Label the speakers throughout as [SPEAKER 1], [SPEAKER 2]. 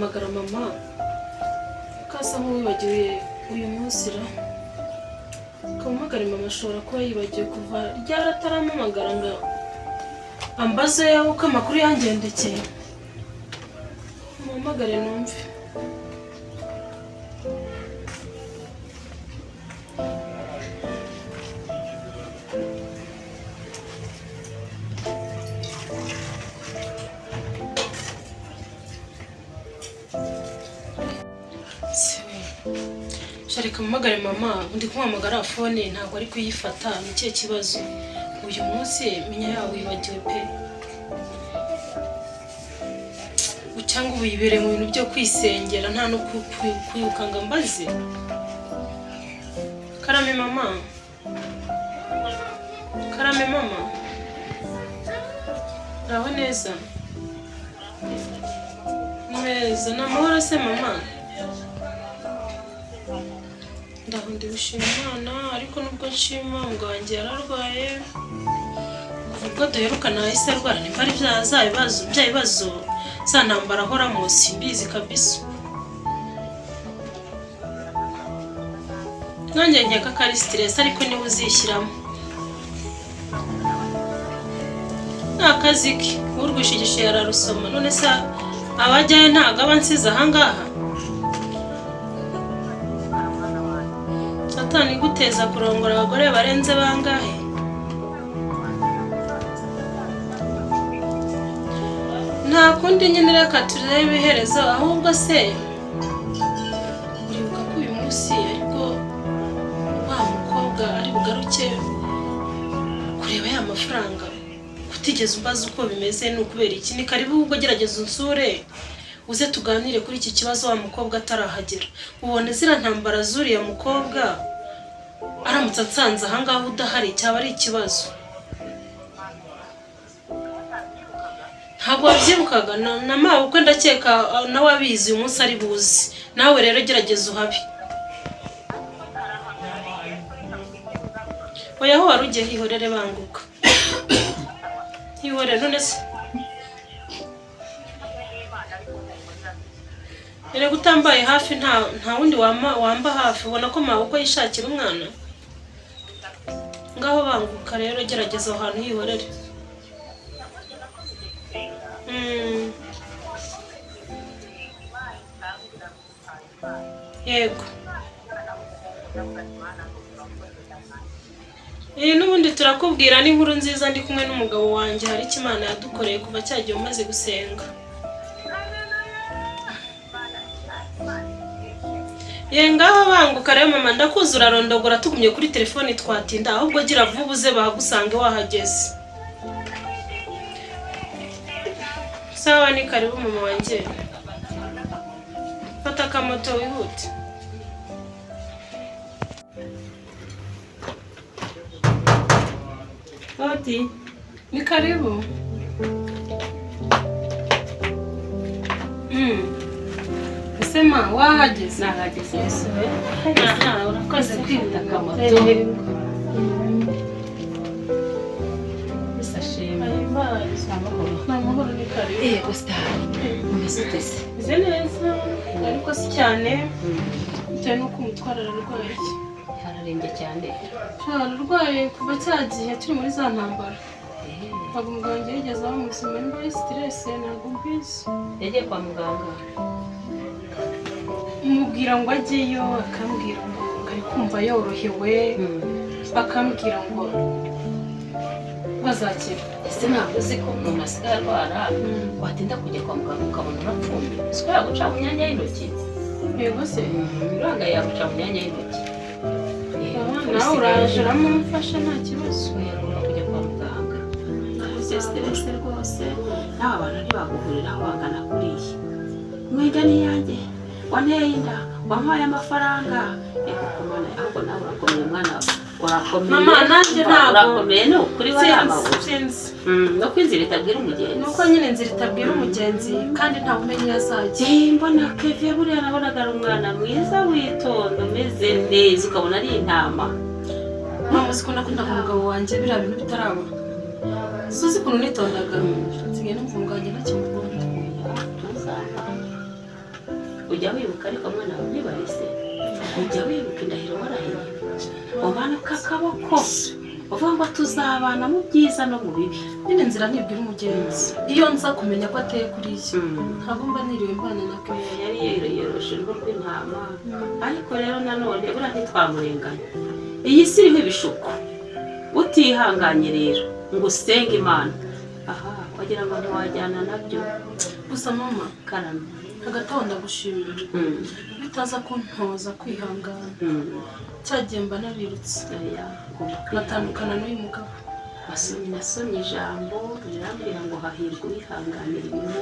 [SPEAKER 1] guhamagara mama kasa nk'uwibagiwe uyu munsi ra kamuhamagara mama ashobora kuba yibagiwe kuva ryarataramamagara ngo ambaze uko amakuru yangendekeye. Muhamagare numve. Sharika muhamagare mama, ndi kumuhamagara phone ntabwo ari kuyifata. Ni cye kibazo uyu munsi menya yawe wibagiwe pe. Ucyangwa ubibere mu bintu byo kwisengera nta no kuyukanga mbaze. Karame mama. Karame mama. Raho neza. Neza namahoro se mama. Ndahundi gushima Imana ariko nubwo nshima ngo wanjye yararwaye. Ubwo duherukana ahise arwara nimba ari byabibazo zantambara ahora mu simbizi kabisa. Nanjye nkeka ko ari stress ariko niwe uzishyiramo. Nakaziki urwishigishe yararusoma none se abajyaye ntago abansiza ahangaha. Satani guteza kurongora abagore barenze bangahe. Nta kundi nyine reka turebe iherezo ahubwo se uribuka ko uyu munsi ariko wa mukobwa ari bugaruke kureba ya mafaranga kutigeze umbaza uko bimeze n'ukubera iki. Ni karibu ubwo gerageza unsure uze tuganire kuri iki kibazo wa mukobwa atarahagera. Ubone zira ntambara zuriya mukobwa aramutse atsanze ahangaho udahari cyaba ari ikibazo. Ntabwo wabyibukaga na mawe uko ndakeka nawe abizi uyu munsi ari buzi. Nawe rero gerageza uhabi. Oya ho warugiye hihorere banguka. Hihorere none se. Ere gutambaye hafi nta wundi wamba hafi ubona ko mawe uko yishakira umwana. Ngaho banguka rero gerageza ahantu hihorere. Yego. N'ubundi turakubwira n'inkuru nziza ndi kumwe n'umugabo wanjye hari Imana yadukoreye kuva cyagiye umaze gusenga. Ngaho banguka rero mama ndakuzura rondogora tugumye kuri telefone twatinda ahubwo gira vuba uze bagusange wahageze. Sawa ni karibu mama wanjye. Fata kamoto wihute. Oti, ni karibu. Sema wahageze. Nahageze. Urakoze kwita kamoto. Namahoro ni karibu.
[SPEAKER 2] Umesitese.
[SPEAKER 1] Neza ariko si cyane. Bitewe nuko umutwara ararwaye.
[SPEAKER 2] Hararembye cyane.
[SPEAKER 1] Ararwaye kuva cyagiye turi muri za ntambara. Ntabwo muganga yigeze abamusima nimba ari stress ntabwo mbizi.
[SPEAKER 2] Yagiye kwa muganga.
[SPEAKER 1] Mubwira ngo ajyeyo akambwira ngo ari kumva yorohewe. Akambwira ngo bazakira.
[SPEAKER 2] Ese ntabwo uzi ko umuntu asigaye arwara watinda kujya kwa muganga ukabona urapfuye. Siko yaguca mu myanya y'intoki.
[SPEAKER 1] Yego se.
[SPEAKER 2] Biranga yaguca mu myanya y'intoki.
[SPEAKER 1] Nawe uraje uramufasha nta kibazo.
[SPEAKER 2] Ugomba kujya kwa muganga.
[SPEAKER 1] Stress rwose.
[SPEAKER 2] Nawe abantu ntibaguhuriraho bangana kuriya. Mwega niyanjye wanteye inda wampaye amafaranga. Ego kumana ahubwo nawe urakomeye mwana wawe. Urakomeye.
[SPEAKER 1] Mama nanjye ntabwo
[SPEAKER 2] urakomeye no kuri wa yamawe. No kwinzira itabwira umugenzi.
[SPEAKER 1] Nuko nyine inzira itabwira umugenzi kandi nta umenye yazajye.
[SPEAKER 2] Mbona Kevye buriya nabonaga ari umwana mwiza witonda umeze neza ukabona ari intama.
[SPEAKER 1] Mama uzi ko nakunda umugabo wanjye biriya bintu bitaraba. Suzi kuntu nitondaga. Nsigaye numva umugabo wanjye ntakimukunda.
[SPEAKER 2] ujya wibuka ariko mwana wawe ntibarese ujya wibuka indahiro warahiye umanuka akaboko uvuga ngo tuzabana mu byiza no mu bibi.
[SPEAKER 1] nyine nzira ntibwira umugenzi iyo nza kumenya ko ateye kuri iki ntabwo mba niriwe mbana na ke.
[SPEAKER 2] yari yoroshe urugo rw'intama ariko rero nanone buriya ntitwamurenganya. iyi si iriho ibishuko utihanganye rero ngo usenge Imana aha wagira ngo ntiwajyana nabyo.
[SPEAKER 1] gusa mama
[SPEAKER 2] karame
[SPEAKER 1] hagati aho ndagushimira bitaza kuntoza kwihangana cyagiye mba narirutse natandukana n'uyu mugabo.
[SPEAKER 2] nasomye ijambo rirambwira ngo hahirwa uwihanganira ibintu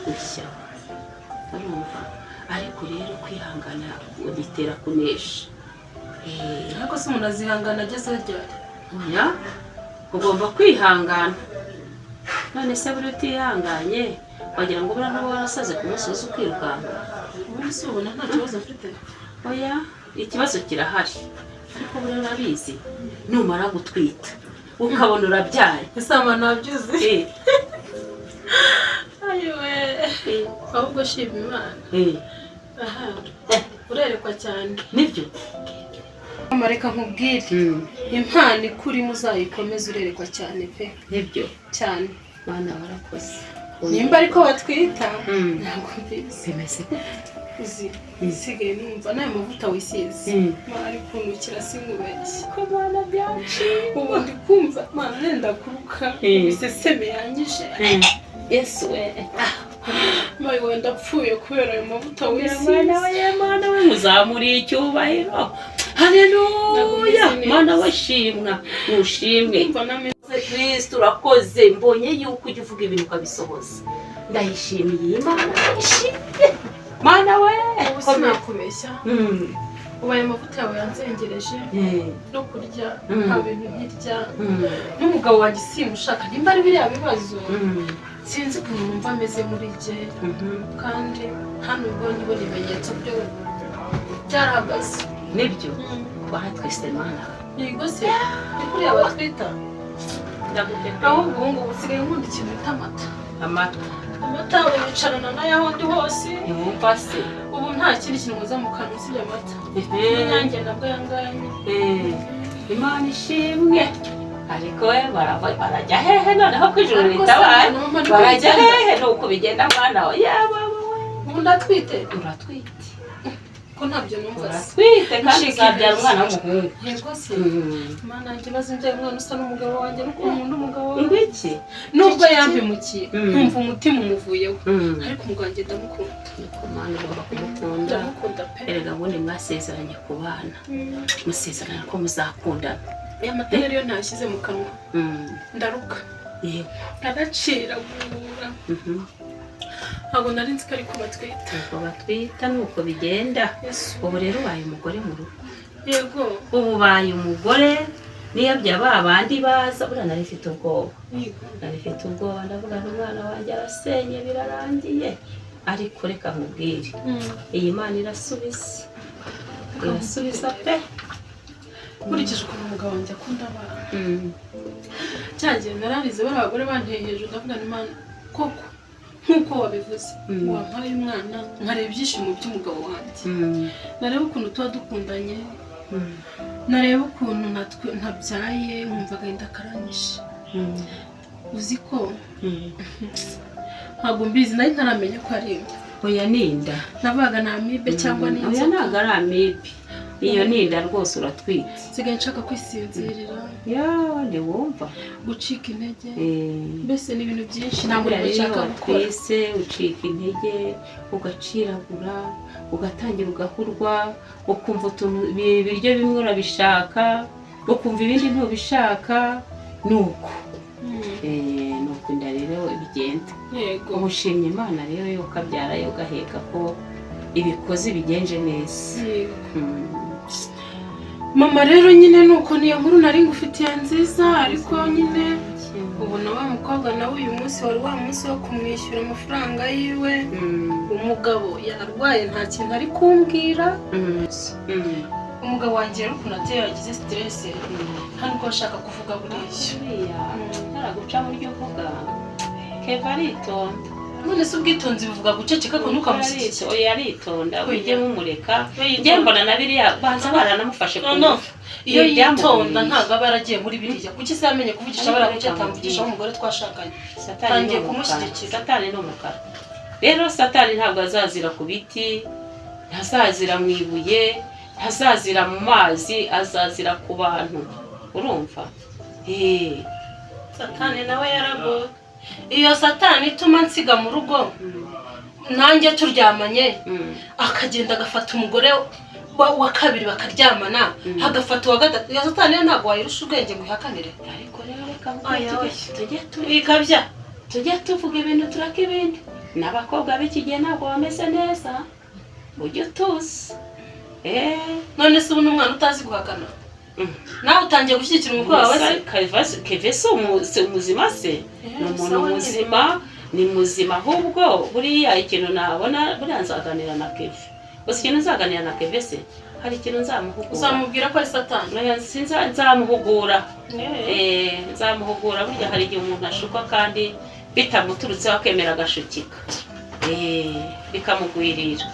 [SPEAKER 2] gushya urumva ariko rero kwihangana ugitera kunesha.
[SPEAKER 1] ariko se umuntu azihangana ageze ryari?
[SPEAKER 2] oya ugomba kwihangana. none se buri utihanganye wagira ngo buriya n'uba warasaze ku musozi ukirukanka.
[SPEAKER 1] ubundi se ubona nta kibazo mfite?
[SPEAKER 2] oya ikibazo kirahari ariko buriya urabizi numara gutwita ukabona urabyaye
[SPEAKER 1] ese abantu wabyuze ayiwe ahubwo shima Imana. aha urerekwa cyane.
[SPEAKER 2] nibyo
[SPEAKER 1] amareka nkubwire impano ikurimo uzayikomeza urerekwa cyane pe.
[SPEAKER 2] nibyo
[SPEAKER 1] cyane
[SPEAKER 2] Mana warakoze.
[SPEAKER 1] nimba ariko batwita ntabwo mbizi
[SPEAKER 2] bimeze
[SPEAKER 1] uzi isigaye numva n'ayo mavuta wisize ari kunukira sinkubeshye
[SPEAKER 2] ko Mana byaci
[SPEAKER 1] ubu ndi kumva Mana nenda kuruka iseseme yanyije.
[SPEAKER 2] yesu we
[SPEAKER 1] mayi wenda apfuye kubera ayo mavuta wisize.
[SPEAKER 2] Mana we muzamuriye icyubahiro. haleluya Mana washimwa ushimwe. Kristo urakoze mbonye yuko ujya uvuga ibintu ukabisohoza ndayishimiye Imana ishimye Mana we
[SPEAKER 1] ubu nakubeshya ubaye amavuta yawe yanzengereje no kurya nta bintu nkirya n'umugabo wanjye simushaka nimba ari biriya bibazo sinzi ukuntu numva ameze muri jye kandi hano ubwo nibona ibimenyetso byo byarahagaze.
[SPEAKER 2] nibyo waratwise Mana
[SPEAKER 1] yego se ni kuriya batwita ahubwo ubu ngubu usigaye nkunda ikintu bita amata wicarana nayo ndi hose
[SPEAKER 2] ntiwumva se
[SPEAKER 1] ubu nta kindi kintu muza mu kanwa usibye amata n'inyange nabwo yanganye.
[SPEAKER 2] Imana ishimwe ariko we barajya hehe noneho ko ijuru ritabaye barajya hehe nuko bigenda Mwana we yaba
[SPEAKER 1] ubu ndatwite
[SPEAKER 2] uratwite
[SPEAKER 1] ko ntabyo numva
[SPEAKER 2] uratwite kandi uzabyara umwana w'umuhungu.
[SPEAKER 1] yego se Mana njye maze mbyaye umwana usa n'umugabo wanjye nuko nkunda umugabo
[SPEAKER 2] ngo iki
[SPEAKER 1] nubwo yampemukiye nkumva umutima umuvuyeho ariko umugabo wanjye ndamukunda.
[SPEAKER 2] niko Mana ugomba kumukunda
[SPEAKER 1] ndamukunda pe.
[SPEAKER 2] erega ubundi mwasezeranye kubana musezerana ko muzakundana.
[SPEAKER 1] aya mata rero ntashyize mu kanwa ndaruka
[SPEAKER 2] yego
[SPEAKER 1] araciragura ntabwo nari nzi ko ariko batwita.
[SPEAKER 2] uko batwita nuko bigenda. ubu rero ubaye umugore mu rugo.
[SPEAKER 1] yego
[SPEAKER 2] ubu ubaye umugore niyo byaba abandi baza buriya nari mfite ubwoba ndavuga ngo umwana wanjye arasenye birarangiye ariko reka nkubwire iyi Mana irasubiza pe.
[SPEAKER 1] nkurikije ukuntu umugabo wanjye akunda abana cyagiye nararize bari abagore banteye hejuru ndavuga ngo Imana koko nk'uko wabivuze wampaye umwana nkareba ibyishimo by'umugabo wanjye nareba ukuntu tuba dukundanye nareba ukuntu ntabyaye nkumva agahinda karanyishe. uzi ko ntabwo mbizi nari ntaramenya ko ari inda.
[SPEAKER 2] oya ninda
[SPEAKER 1] nabaga ni amibe cyangwa ni
[SPEAKER 2] inzoka. oya ntabwo ari amibe iyo ninda rwose uratwite.
[SPEAKER 1] nsigaye nshaka kwisinzirira
[SPEAKER 2] ntiwumva
[SPEAKER 1] gucika intege mbese ni ibintu byinshi ntabwo
[SPEAKER 2] nshaka gukora. ucika intege ugaciragura ugatangira ugahurwa ukumva ibiryo bimwe urabishaka ukumva ibindi ntubishaka nuko nuko inda rero bigenda. ubushimye Imana rero yo kabyara yo gaheka ko ibikozi bigenje neza.
[SPEAKER 1] mama rero nyine nuko niyo nkuru nari ngufitiye nziza ariko nyine ubu na wa mukobwa nawe uyu munsi wari wa munsi wo kumwishyura amafaranga yiwe umugabo yararwaye nta kintu ari kumbwira. umugabo wanjye rero ukuntu ateye yagize stress nta nubwo ashaka kuvuga buriya
[SPEAKER 2] ntaraguca buryo uvuga keva aritonda
[SPEAKER 1] none se ubwitonzi buvuga guceceka ko ntukamushyigikire.
[SPEAKER 2] Oya aritonda ujye mumureka njye mbona na biriya banza baranamufashe ku ngufu.
[SPEAKER 1] Iyo yitonda ntabwo aba yaragiye muri biriya kuki se yamenye kuvugisha bariya kuki atamvugisha umugore twashakanye. Tangiye kumushyigikira.
[SPEAKER 2] Satani ni umukara rero. Satani ntabwo azazira ku biti, ntazazira mu ibuye, ntazazira mu mazi, azazira ku bantu. Urumva?
[SPEAKER 1] Satani nawe yaragoye. Iyo Satani ituma nsiga mu rugo nanjye turyamanye akagenda agafata umugore wa kabiri bakaryamana hagafata uwa gatatu. Iyo Satani ntabwo wayirusha ubwenge ngo ihakanire.
[SPEAKER 2] Ariko rero reka tujye tuvuga ibintu turaka ibindi. N'abakobwa b'iki gihe ntabwo bameze neza, ujye utuzi.
[SPEAKER 1] None se ubu n'umwana utazi guhakana nawe utangiye gushyigikira umukwe wawe se?
[SPEAKER 2] Keve si umuzima se? Ni umuntu muzima, ni muzima. Ahubwo buriya ikintu nabona buriya nzaganira na Keve. Gusa ikintu nzaganira na Keve se hari ikintu nzamuhugura.
[SPEAKER 1] Uzamubwira ko ari Satani?
[SPEAKER 2] Nzamuhugura. Nzamuhugura. Burya hari igihe umuntu ashukwa kandi bitamuturutseho akemera agashukika bikamugwirira.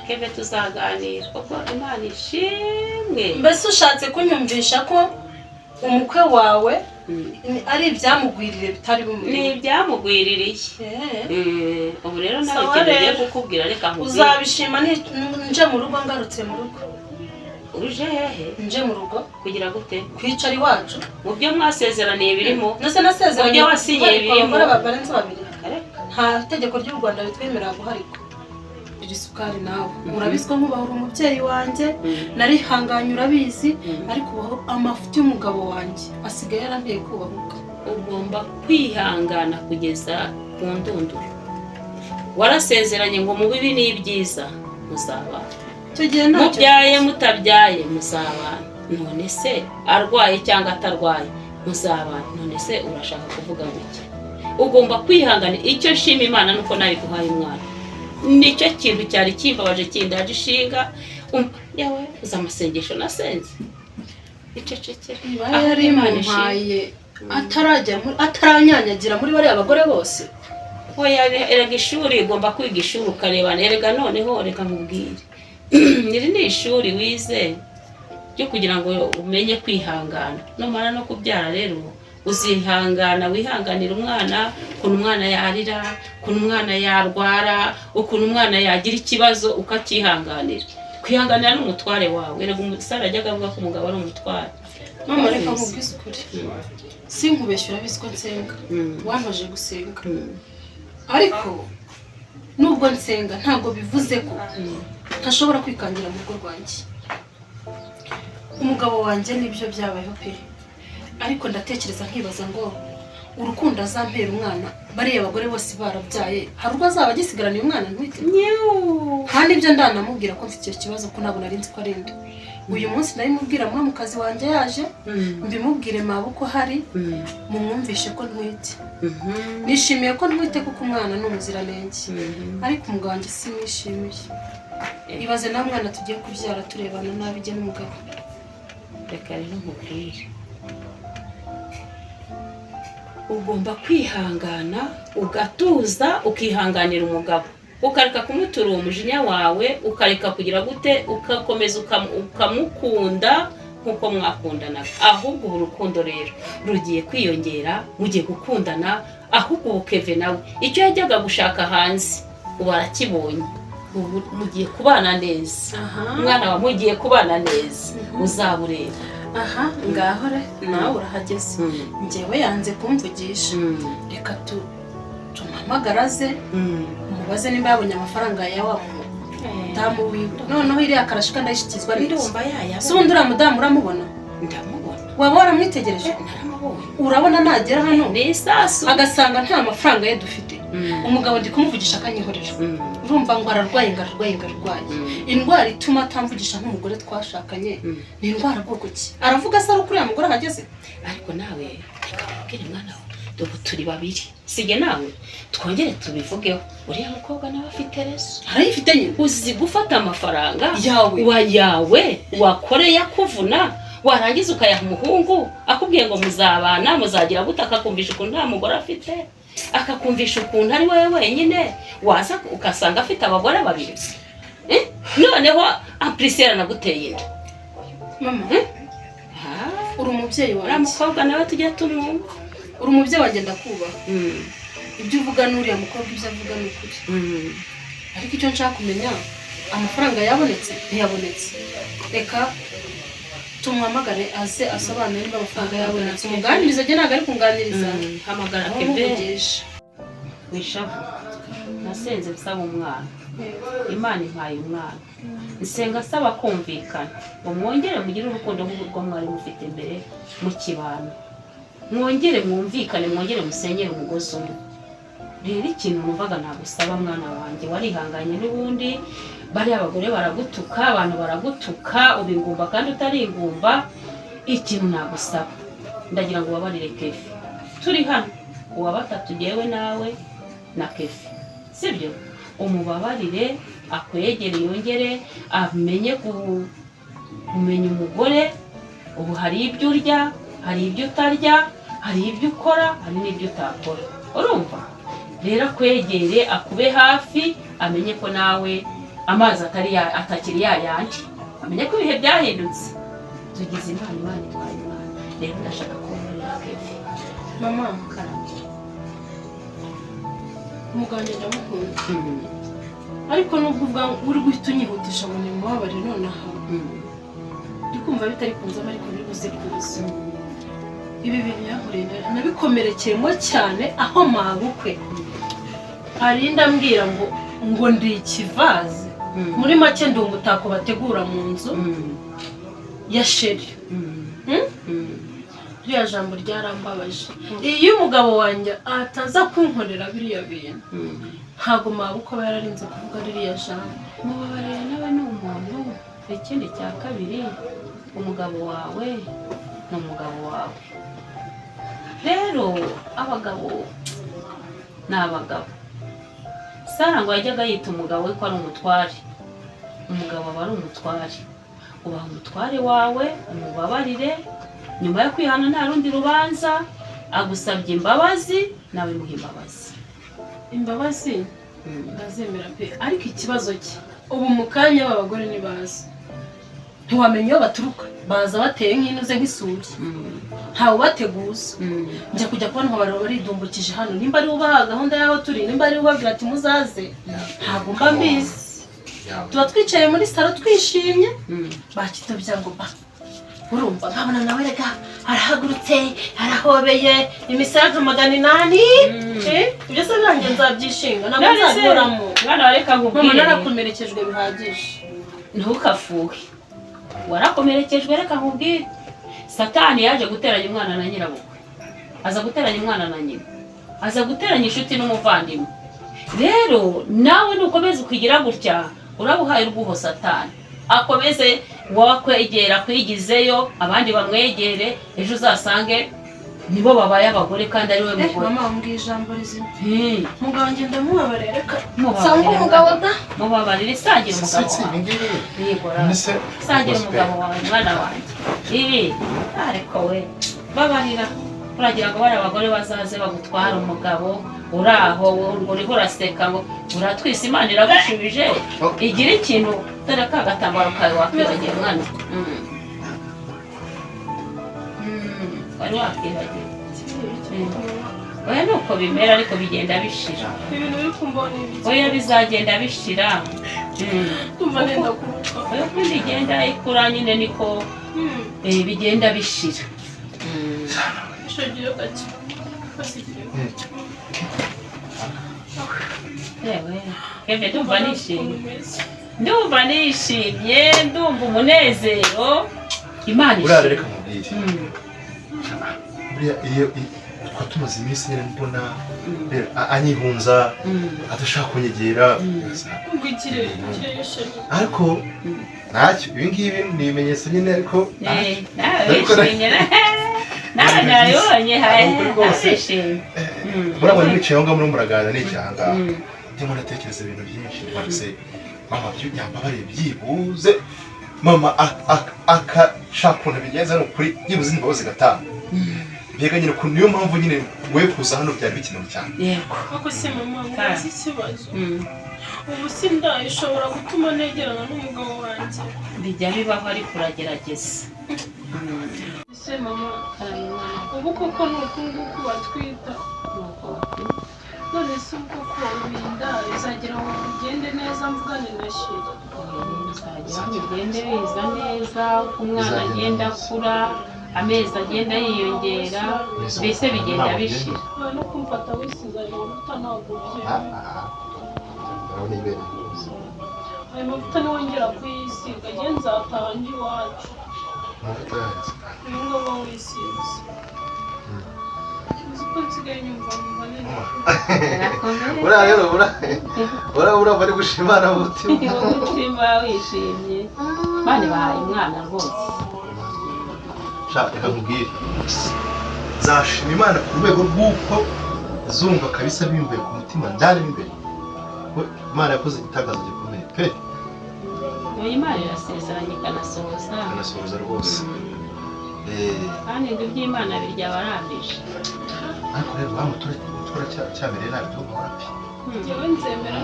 [SPEAKER 2] Keve tuzaganira kuko Imana ishimwe.
[SPEAKER 1] Mbese ushatse kunyumvisha ko umukwe wawe ari ibyamugwirire bitari bumwe?
[SPEAKER 2] Ni ibyamugwiririye. Ubu rero nawe ikintu ugiye kukubwira reka nkubwire.
[SPEAKER 1] Uzabishima nje mu rugo ngarutse mu rugo.
[SPEAKER 2] Uje hehe?
[SPEAKER 1] Nje mu rugo.
[SPEAKER 2] Kugira gute?
[SPEAKER 1] Kwicara iwacu.
[SPEAKER 2] Mu byo mwasezeraniye birimo?
[SPEAKER 1] Nase nasezeraniye
[SPEAKER 2] ibyo wasinyiye birimo?
[SPEAKER 1] Barenze babiri. Nta tegeko ry'u Rwanda ritwemerera guharika isukari. Nawe urabizi ko nkubahura umubyeyi wanjye narihanganye urabizi, ariko ubaho amafuti y'umugabo wanjye asigaye yaranteye kubahuka.
[SPEAKER 2] Ugomba kwihangana kugeza ku ndunduro. Warasezeranye ngo mu bibi n'ibyiza muzabana, mubyaye mutabyaye muzabana. None se arwaye cyangwa atarwaye muzabana. None se urashaka kuvuga iki? Ugomba kwihangana. Icyo nshima Imana nuko nawe guhaye umwana. Nicyo kintu cyari kimbabaje kindaje ishinga. Yawe uza amasengesho nasenze icecekera.
[SPEAKER 1] Yari impaye ataranyanyagira muri bariya abagore bose.
[SPEAKER 2] Oya erega ishuri igomba kwiga ishuri ukarebana. Erega noneho reka nkubwire iri ni ishuri wize ryo kugira ngo umenye kwihangana. Numara no kubyara rero uzihangana, wihanganira umwana, ukuntu umwana yarira, ukuntu umwana yarwara, ukuntu umwana yagira ikibazo ukakihanganira. Kwihanganira n'umutware wawe. Erega umusara ajyaga avuga ko umugabo ari umutware.
[SPEAKER 1] Mama reka nkubwize ukuri, sinkubeshyura bizi ko nsenga, wantoje gusenga. Ariko nubwo nsenga ntabwo bivuze ko ntashobora kwikangira mu rugo rwanjye. Umugabo wanjye nibyo byabayeho pe, ariko ndatekereza nkibaza ngo urukundo azampera umwana bariya abagore bose barabyaye hari ubwo azaba agisigaraniye umwana ntwite. Kandi ibyo ndanamubwira ko mfite icyo kibazo ko ntabwo nari nzi ko ari nde. Uyu munsi ndabimubwira muri mukazi wanjye yaje mbimubwire mabuko hari mumwumvishe ko ntwite. Nishimiye ko ntwite kuko umwana ni umuziranenge, ariko umugabo wanjye simwishimiye. Ibaze na mwana tugiye kubyara turebana nabi jye n'umugabo.
[SPEAKER 2] Reka rero nkubwire, ugomba kwihangana ugatuza ukihanganira umugabo, ukareka kumutura umujinya wawe, ukareka kugira gute, ukakomeza ukamukunda nkuko mwakundanaga. Ahubwo urukundo rero rugiye kwiyongera, mugiye gukundana. Ahubwo Keve nawe icyo yajyaga gushaka hanze ubu arakibonye. Ubu mugiye kubana neza. Umwana wa mugiye kubana neza uzabureba.
[SPEAKER 1] Ngaho nawe urahageze. Njyewe yanze kumvugisha, reka tumamagaraze umubaze nimba yabonye amafaranga ya wa mudamu wiwe. Noneho iriya karashika ndayishikizwa n'iki?
[SPEAKER 2] Ndumva yaya.
[SPEAKER 1] Si undi uriya mudamu uramubona?
[SPEAKER 2] Ndamubona.
[SPEAKER 1] Waba waramwitegereje?
[SPEAKER 2] Naramubonye.
[SPEAKER 1] Urabona nagera hano
[SPEAKER 2] ni isasu
[SPEAKER 1] agasanga nta mafaranga ye dufite. Umugabo ndi kumuvugisha akanyihorera. Urumva ngo ararwaye. Indwara ituma atamvugisha nk'umugore twashakanye ni indwara bwoko ki? Aravuga se ari kuri ya mugore ahageze?
[SPEAKER 2] Ariko nawe reka ubwire mwana we, dore turi babiri, sige nawe twongere tubivugeho. Uriya mukobwa nawe afite rezo,
[SPEAKER 1] arayifite nyine.
[SPEAKER 2] Uzi gufata amafaranga
[SPEAKER 1] yawe
[SPEAKER 2] wakoreye akuvuna, warangiza ukayaha umuhungu akubwiye ngo muzabana muzagira gute, akakumvisha ukuntu nta mugore afite. akakumvisha ukuntu ari wowe wenyine waza ugasanga afite abagore babiri noneho Priscilla anaguteye inda
[SPEAKER 1] mama uri umubyeyi wawe
[SPEAKER 2] uriya mukobwa nawe tujya tumwumva
[SPEAKER 1] uri umubyeyi wanjye ndakubaha ibyo uvuga n'uriya mukobwa ibyo avuga ni ukuri ariko icyo nshaka kumenya amafaranga yabonetse ntiyabonetse reka tumwamagare aze asobanure niba amafaranga yabonetse umuganiriza ajya ntabwo ari kunganiriza
[SPEAKER 2] hamagara kebe wishavu nasenze nsaba umwana Imana impaye umwana nsenga asaba kumvikana ngo mwongere mugire urukundo nk'urwo mwari mufite mbere mu kibano mwongere mwumvikane mwongere musenyere umugozi umwe rero ikintu numvaga nagusaba mwana wanjye warihanganye n'ubundi bariya abagore baragutuka abantu baragutuka ubingumba kandi utari ingumba ikintu nagusaba ndagira ngo wabarire Kefi turi hano uwa batatu yewe nawe na Kefi sibyo umubabarire akwegere yongere amenye kumenya umugore ubu hari ibyo urya hari ibyo utarya hari ibyo ukora hari n'ibyo utakora urumva rero akwegere akube hafi amenye ko nawe amazi atakiri yayandi amenye ko ibihe byahindutse tugize Imana itwaye umwana rero ndashaka kubabarira Kefi
[SPEAKER 1] mama umuganje ndamukunda ariko nubwo uvuga uri guhita unyihutisha ngo nimubabare nonaha ndi kumva bitari kunzamo ariko bibuze kuza ibi bintu yankoreye nabikomerekeyemo cyane aho mabukwe arinda ambwira ngo ndi ikivaze muri make ndi umutako bategura mu nzu ya sheri ririya jambo ryarambabaje iyo umugabo wanjye ataza kunkorera biriya bintu ntabwo mabukwe aba yararinze kuvuga ririya jambo
[SPEAKER 2] mubabarire nawe ni umuntu ikindi cya kabiri umugabo wawe ni umugabo wawe rero abagabo ni abagabo Sara ngo yajyaga yita umugabo we ko ari umutware umugabo aba ari umutware ubaha umutware wawe umubabarire nyuma yo kwihana nta rundi rubanza agusabye imbabazi nawe muhe
[SPEAKER 1] imbabazi ndazemera pe ariko ikibazo cye ubu mu kanya b'abagore nibaza ntiwamenya iyo baturuka baza bateye nk'inuze nk'isuri ntawe bateguza njya kujya kubona ngo baridumbukije hano nimba ari ubaha gahunda y'aho turi nimba ari ubabwira ati muzaze ntabwo mba mbizi tuba twicaye muri salo twishimye bakitobya ngo ba urumva nkabona nawe rega arahagurutse arahobeye imisaga 800 ibyo se nanjye nzabyishinga ntabwo nzabyoramo
[SPEAKER 2] mwana wareka nkubwire
[SPEAKER 1] mama narakomerekejwe bihagije
[SPEAKER 2] ntukafuhe warakomerekejwe reka nkubwire Satani yaje guteranya umwana na nyirabukwe aza guteranya umwana na nyina aza guteranya inshuti n'umuvandimwe rero nawe nukomeza ukigira gutya urabuhaye urwuho Satani akomeze wakwegera kwigizeyo abandi bamwegere ejo uzasange nibo babaye abagore kandi ari we mugore
[SPEAKER 1] mama umbwiye ijambo rizima mugabo ngende ndamubabarira reka sanga umugabo da
[SPEAKER 2] mubabarire isangira umugabo wawe isangira umugabo wawe mwana wanjye ariko we babarira uragira ngo bari abagore bazaze bagutwara umugabo uraho uriho uraseka ngo uratwise Imana iragushubije igira ikintu dore ka gatambaro kawe wakwibagiye mwana wari wakwibagiye oya nuko bimera ariko bigenda bishira
[SPEAKER 1] ibintu biri kumbona ibi
[SPEAKER 2] oya bizagenda bishira
[SPEAKER 1] tumva nenda kuruka
[SPEAKER 2] oya kundi igenda ikura nyine niko bigenda bishira
[SPEAKER 1] shagiye gake basigire
[SPEAKER 2] yewe keve ndumva nishimye ndumva umunezero Imana
[SPEAKER 3] urareka mubwire buriya iyo twatumaze iminsi nyine mbona anyihunza adashaka kunyegera ariko ntacyo ibi ngibi ni ibimenyetso nyine ariko
[SPEAKER 2] nawe nabibonye harishimye
[SPEAKER 3] murabona mwicaye aho ngaho muri muraganira n'icyanga ndimo ndatekereza ibintu byinshi ndetse mama yambabariye byibuze mama akashaka ukuntu bigenza ni ukuri byibuze imbabazi zigatanga mbega nyine ko niyo mpamvu nyine we kuza hano byari bikenewe cyane.
[SPEAKER 2] yego
[SPEAKER 1] Ako se mama ubaze ikibazo ubu sindayishobora gutuma negerana n'umugabo wanjye
[SPEAKER 2] bijya bibaho ariko uragerageza
[SPEAKER 1] ese mama ubu koko ni uku nguku batwita none se ubwo ko ubinda bizagira ngo bigende neza mvugane na shiri
[SPEAKER 2] bigende biza neza uko umwana agenda akura amezi agenda yiyongera mbese bigenda bishira
[SPEAKER 1] no kumfata wisizanye amavuta ntabwo byemeye ayo mavuta niwongera kuyisiga njye nzataha njye iwacu uyu ngubu wisize uzi ko nsigaye nyumva neza
[SPEAKER 3] uraba ari gushimana umutima
[SPEAKER 2] umutima wishimye bane bahaye umwana rwose
[SPEAKER 3] reka nkubwire nzashima Imana ku rwego rw'uko zumva kabisa bimvuye ku mutima ndani imbere Imana yakoze igitangaza gikomeye pe
[SPEAKER 2] Imana irasezeranye ikanasohoza
[SPEAKER 3] rwose
[SPEAKER 2] kandi ibyo by'Imana birya barambije
[SPEAKER 3] ariko rero bamutura cyabereye nabi tuba hafi
[SPEAKER 1] njyewe nzemera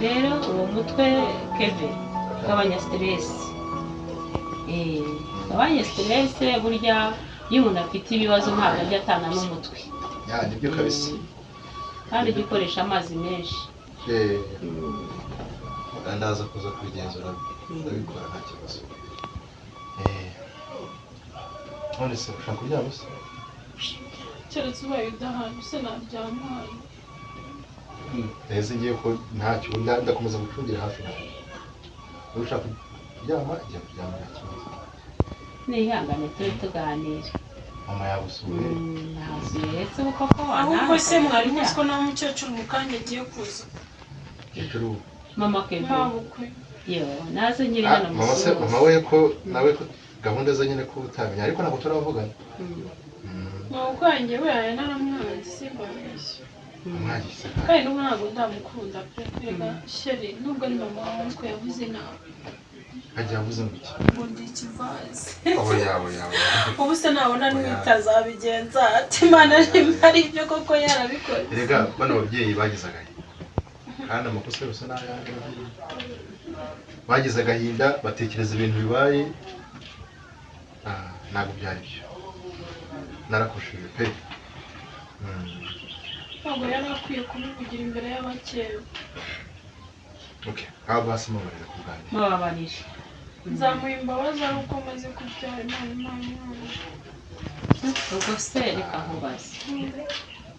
[SPEAKER 2] rero uwo mutwe keve ugabanya stress ugabanya stress burya iyo umuntu afite ibibazo ntabwo ajya atana n'umutwe
[SPEAKER 3] nibyo kabisa
[SPEAKER 2] kandi gikoresha amazi menshi
[SPEAKER 3] ndaza kuza kubigenzura ndabikora nta kibazo none se ushaka kuryama se
[SPEAKER 1] keretse ubaye udahari se naryamaye
[SPEAKER 3] neza ngiye ko ntacyo ndakomeza gucungira hafi nawe niba ushaka kuryama jya kuryama nta kibazo
[SPEAKER 2] nihangane turi tuganira
[SPEAKER 3] mama yagusuye
[SPEAKER 2] nasuye ese koko
[SPEAKER 1] ahubwo se mwari muzi ko nta mukecuru mu kanya agiye kuza
[SPEAKER 3] mukecuru
[SPEAKER 2] mama keve
[SPEAKER 1] mabukwe
[SPEAKER 2] yo naze nyiri hano
[SPEAKER 3] mama we ko nawe ko gahunda ze nyine ko utamenya ariko ntabwo turavugana
[SPEAKER 1] mabukwe yanjye we aya naramwanze simbabeshye
[SPEAKER 3] umwagise
[SPEAKER 1] kandi n'ubu ntabwo ndamukunda pe reka sheri nubwo ni mama wawe ko yavuze nawe
[SPEAKER 3] ajya avuze ngo iki
[SPEAKER 1] ngo ndi ikivaze
[SPEAKER 3] yawe
[SPEAKER 1] ubu se nabona n'utazabigenza ati Imana ari ibyo koko yarabikoze
[SPEAKER 3] erega bano babyeyi bagize agahinda kandi amakosa yose ni ayandi bagize agahinda batekereza ibintu bibaye ntabwo byari byo narakoshije pe
[SPEAKER 1] ntabwo yari akwiye kubivugira imbere y'abakera
[SPEAKER 3] aho basi mubarira kuganira
[SPEAKER 2] mubabarije
[SPEAKER 1] nzamuha imbabazi ari uko maze kubyara Imana
[SPEAKER 2] ubwo se reka nkubaze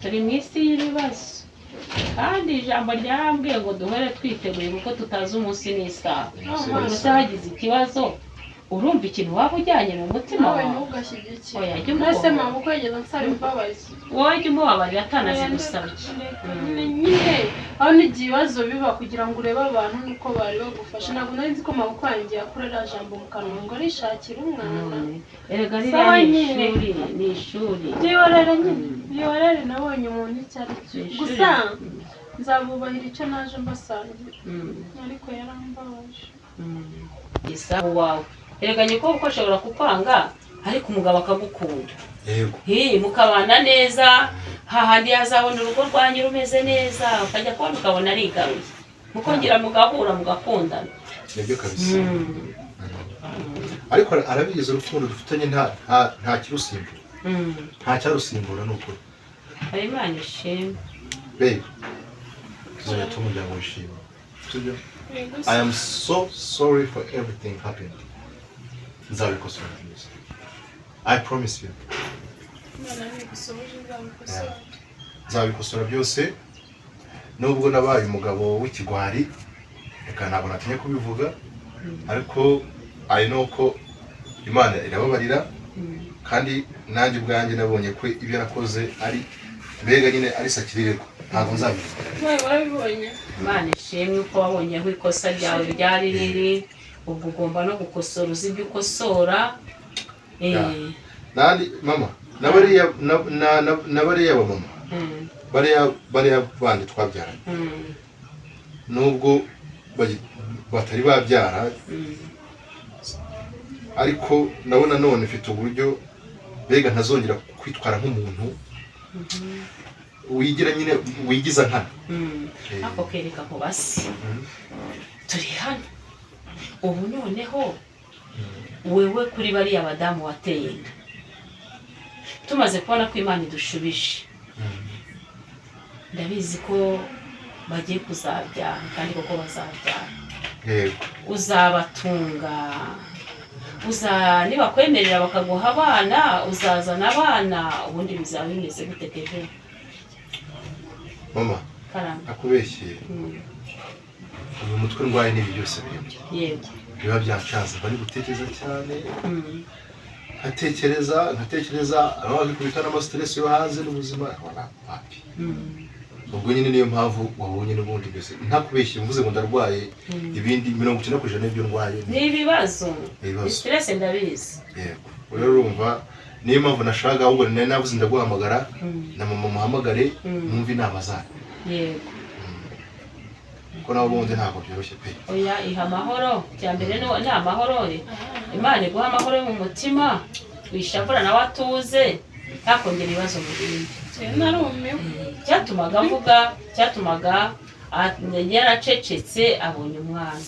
[SPEAKER 2] turi mu isi y'ibibazo kandi ijambo ryarambwiye ngo duhore twiteguye kuko tutazi umunsi n'isaha gusa hagize ikibazo urumva ikintu waba ujyanye mu mutima wawe
[SPEAKER 1] ntugashyigikire mbese mabukwe yageze ansaba imbabazi
[SPEAKER 2] wowe jya umubabarira atanazigusabye
[SPEAKER 1] nyine aho n'igihe ibibazo biba kugira ngo urebe abantu nuko bari bagufasha ntabwo nari nzi ko mabukwe yanjye yakorera jambo mu kanwa ngo arishakire umwana
[SPEAKER 2] erega ririya ni ishuri
[SPEAKER 1] riyorere nabonye umuntu icyo ari cyo gusa nzabubahira icyo naje mbasangira ariko yarambabaje
[SPEAKER 2] isaha wawe erega nyiko uko ashobora kukwanga ariko umugabo akagukunda
[SPEAKER 3] yego
[SPEAKER 2] mukabana neza hahandi yazabona urugo rwanyu rumeze neza ukajya kubona ukabona arigaruye mukongera mugahura mugakundana
[SPEAKER 3] nibyo kabisa ariko arabigize urukundo dufitanye nta kirusimbura nta cyarusimbura ni ukuri
[SPEAKER 2] hari Imana ishimwe
[SPEAKER 3] babe tuzajya tumuryango wishima sibyo I am so sorry for everything happened nzabikosora byose I promise you nzabikosora byose nubwo nabaye umugabo w'ikigwari reka ntabwo natinye kubivuga ariko I know ko Imana irababarira kandi nanjye ubwanjye nabonye ko ibyo nakoze ari mbega nyine ari sakirirego ntabwo nzabivuga
[SPEAKER 2] Imana ishimwe uko wabonye aho ikosa ryawe ryari riri ubwo ugomba no gukosora uzi ibyo ukosora
[SPEAKER 3] nandi mama nabariya ba mama bariya bandi twabyaranye nubwo batari babyara ariko nabo nanone mfite uburyo mbega ntazongera kwitwara nk'umuntu wigira nyine wigiza nkana.
[SPEAKER 2] ako kereka ko basi turi hano ubu noneho wewe kuri bariya badamu wateye inda tumaze kubona ko Imana idushubije ndabizi ko bagiye kuzabyara kandi koko bazabyara.
[SPEAKER 3] Yego.
[SPEAKER 2] Uzabatunga nibakwemerera bakaguha abana uzazana abana ubundi bizaba bimeze gute Kevin?
[SPEAKER 3] Mama akubeshye uyu mutwe ndwaye n'ibi byose birimo.
[SPEAKER 2] Yego.
[SPEAKER 3] Biba byancanze bari gutekereza cyane. Nkatekereza ababikubita n'amastress yo hanze n'ubuzima wala papi. Ubwo nyine niyo mpamvu wabonye n'ubundi byose ntakubeshye mvuze ngo ndarwaye ibindi 90% n'ibyo ndwaye
[SPEAKER 2] ni ibibazo. Stress ndabizi.
[SPEAKER 3] Yego. Rero urumva niyo mpamvu nashaka ahubwo nari navuze ndaguhamagara na mama muhamagare numva inama zayo.
[SPEAKER 2] Yego.
[SPEAKER 3] Ko nawe ubundi ntabwo byoroshye pe.
[SPEAKER 2] Oya iha amahoro cyambere ni amahoro Imana iguha amahoro mu mutima wishavura nawe atuze ntakongera ibibazo mu bindi. Cyatumaga yaracecetse abonye umwana.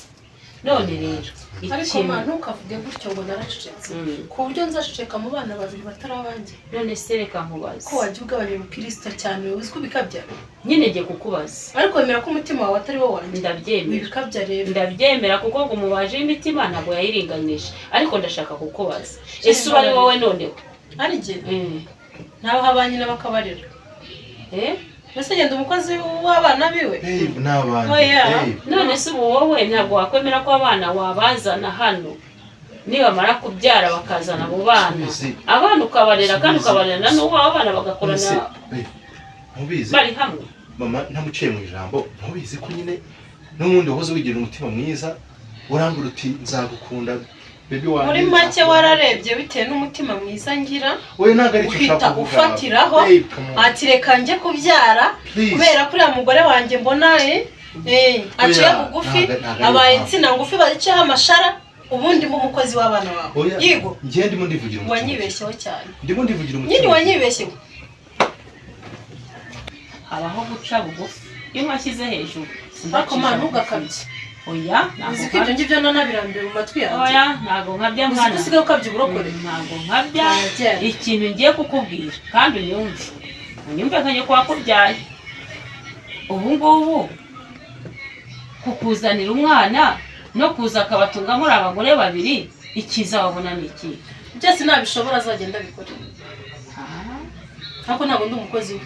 [SPEAKER 2] None rero
[SPEAKER 1] ariko mwana ntukavuge gutyo ngo naracecetse ku buryo nzaceceka mu bana babiri batarabanjye.
[SPEAKER 2] None se reka nkubaze
[SPEAKER 1] ko wagiye ugabanya ubukristo cyane uzi ko bikabya
[SPEAKER 2] nyine ngiye kukubaza
[SPEAKER 1] ariko wemera ko umutima wawe atari wo wanjye.
[SPEAKER 2] Ndabyemera
[SPEAKER 1] bikabya rero
[SPEAKER 2] ndabyemera kuko ngo umubaje imitima ntabwo yayiringanije ariko ndashaka kukubaza ese uba ari wowe noneho
[SPEAKER 1] ari jye nawe habanye n'abakabarira Mbese genda umukozi w'abana biwe
[SPEAKER 3] n'abana.
[SPEAKER 2] None se ubu wowe ntabwo wakwemera ko abana wabazana hano nibamara kubyara bakazana abo bana abana ukabarera kandi ukabarera n'uwo abana bagakorana bari hamwe.
[SPEAKER 3] Mama ntamuciye mu ijambo ntubizi ko nyine n'ubundi wahoze wigira umutima mwiza urambura uti nzagukunda baby wanjye.
[SPEAKER 1] Muri make wararebye bitewe n'umutima mwiza ngira
[SPEAKER 3] we ntago ari cyo ushaka kuvuga
[SPEAKER 1] ufatiraho ati reka njye kubyara kubera kuri ya mugore wanjye mbona aciye bugufi abaye insina ngufi baciyeho amashara ubundi mu mukozi w'abana wawe. Yego
[SPEAKER 3] ngiye ndimo ndivugira umutima.
[SPEAKER 1] Wanyibeshyeho cyane.
[SPEAKER 3] Ndimo ndivugira umutima.
[SPEAKER 1] Nyine wanyibeshyeho.
[SPEAKER 2] Habaho guca bugufi iyo mwashyize hejuru.
[SPEAKER 1] Ariko mwana ntugakabye.
[SPEAKER 2] Oya
[SPEAKER 1] uzi ko ibyo ngibyo nanabirambiwe mu matwi yanjye.
[SPEAKER 2] Oya ntago nkabya mwana.
[SPEAKER 1] Usigaye ukabye uburokore.
[SPEAKER 2] Ntago nkabya ikintu ngiye kukubwira kandi unyumve kanye ko wakubyaye. Ubu ngubu kukuzanira umwana no kuza akabatunga muri abagore babiri ikiza wabona ni iki?
[SPEAKER 1] Byose nabishobora azagenda bikora. Ntabwo ndi umukozi we.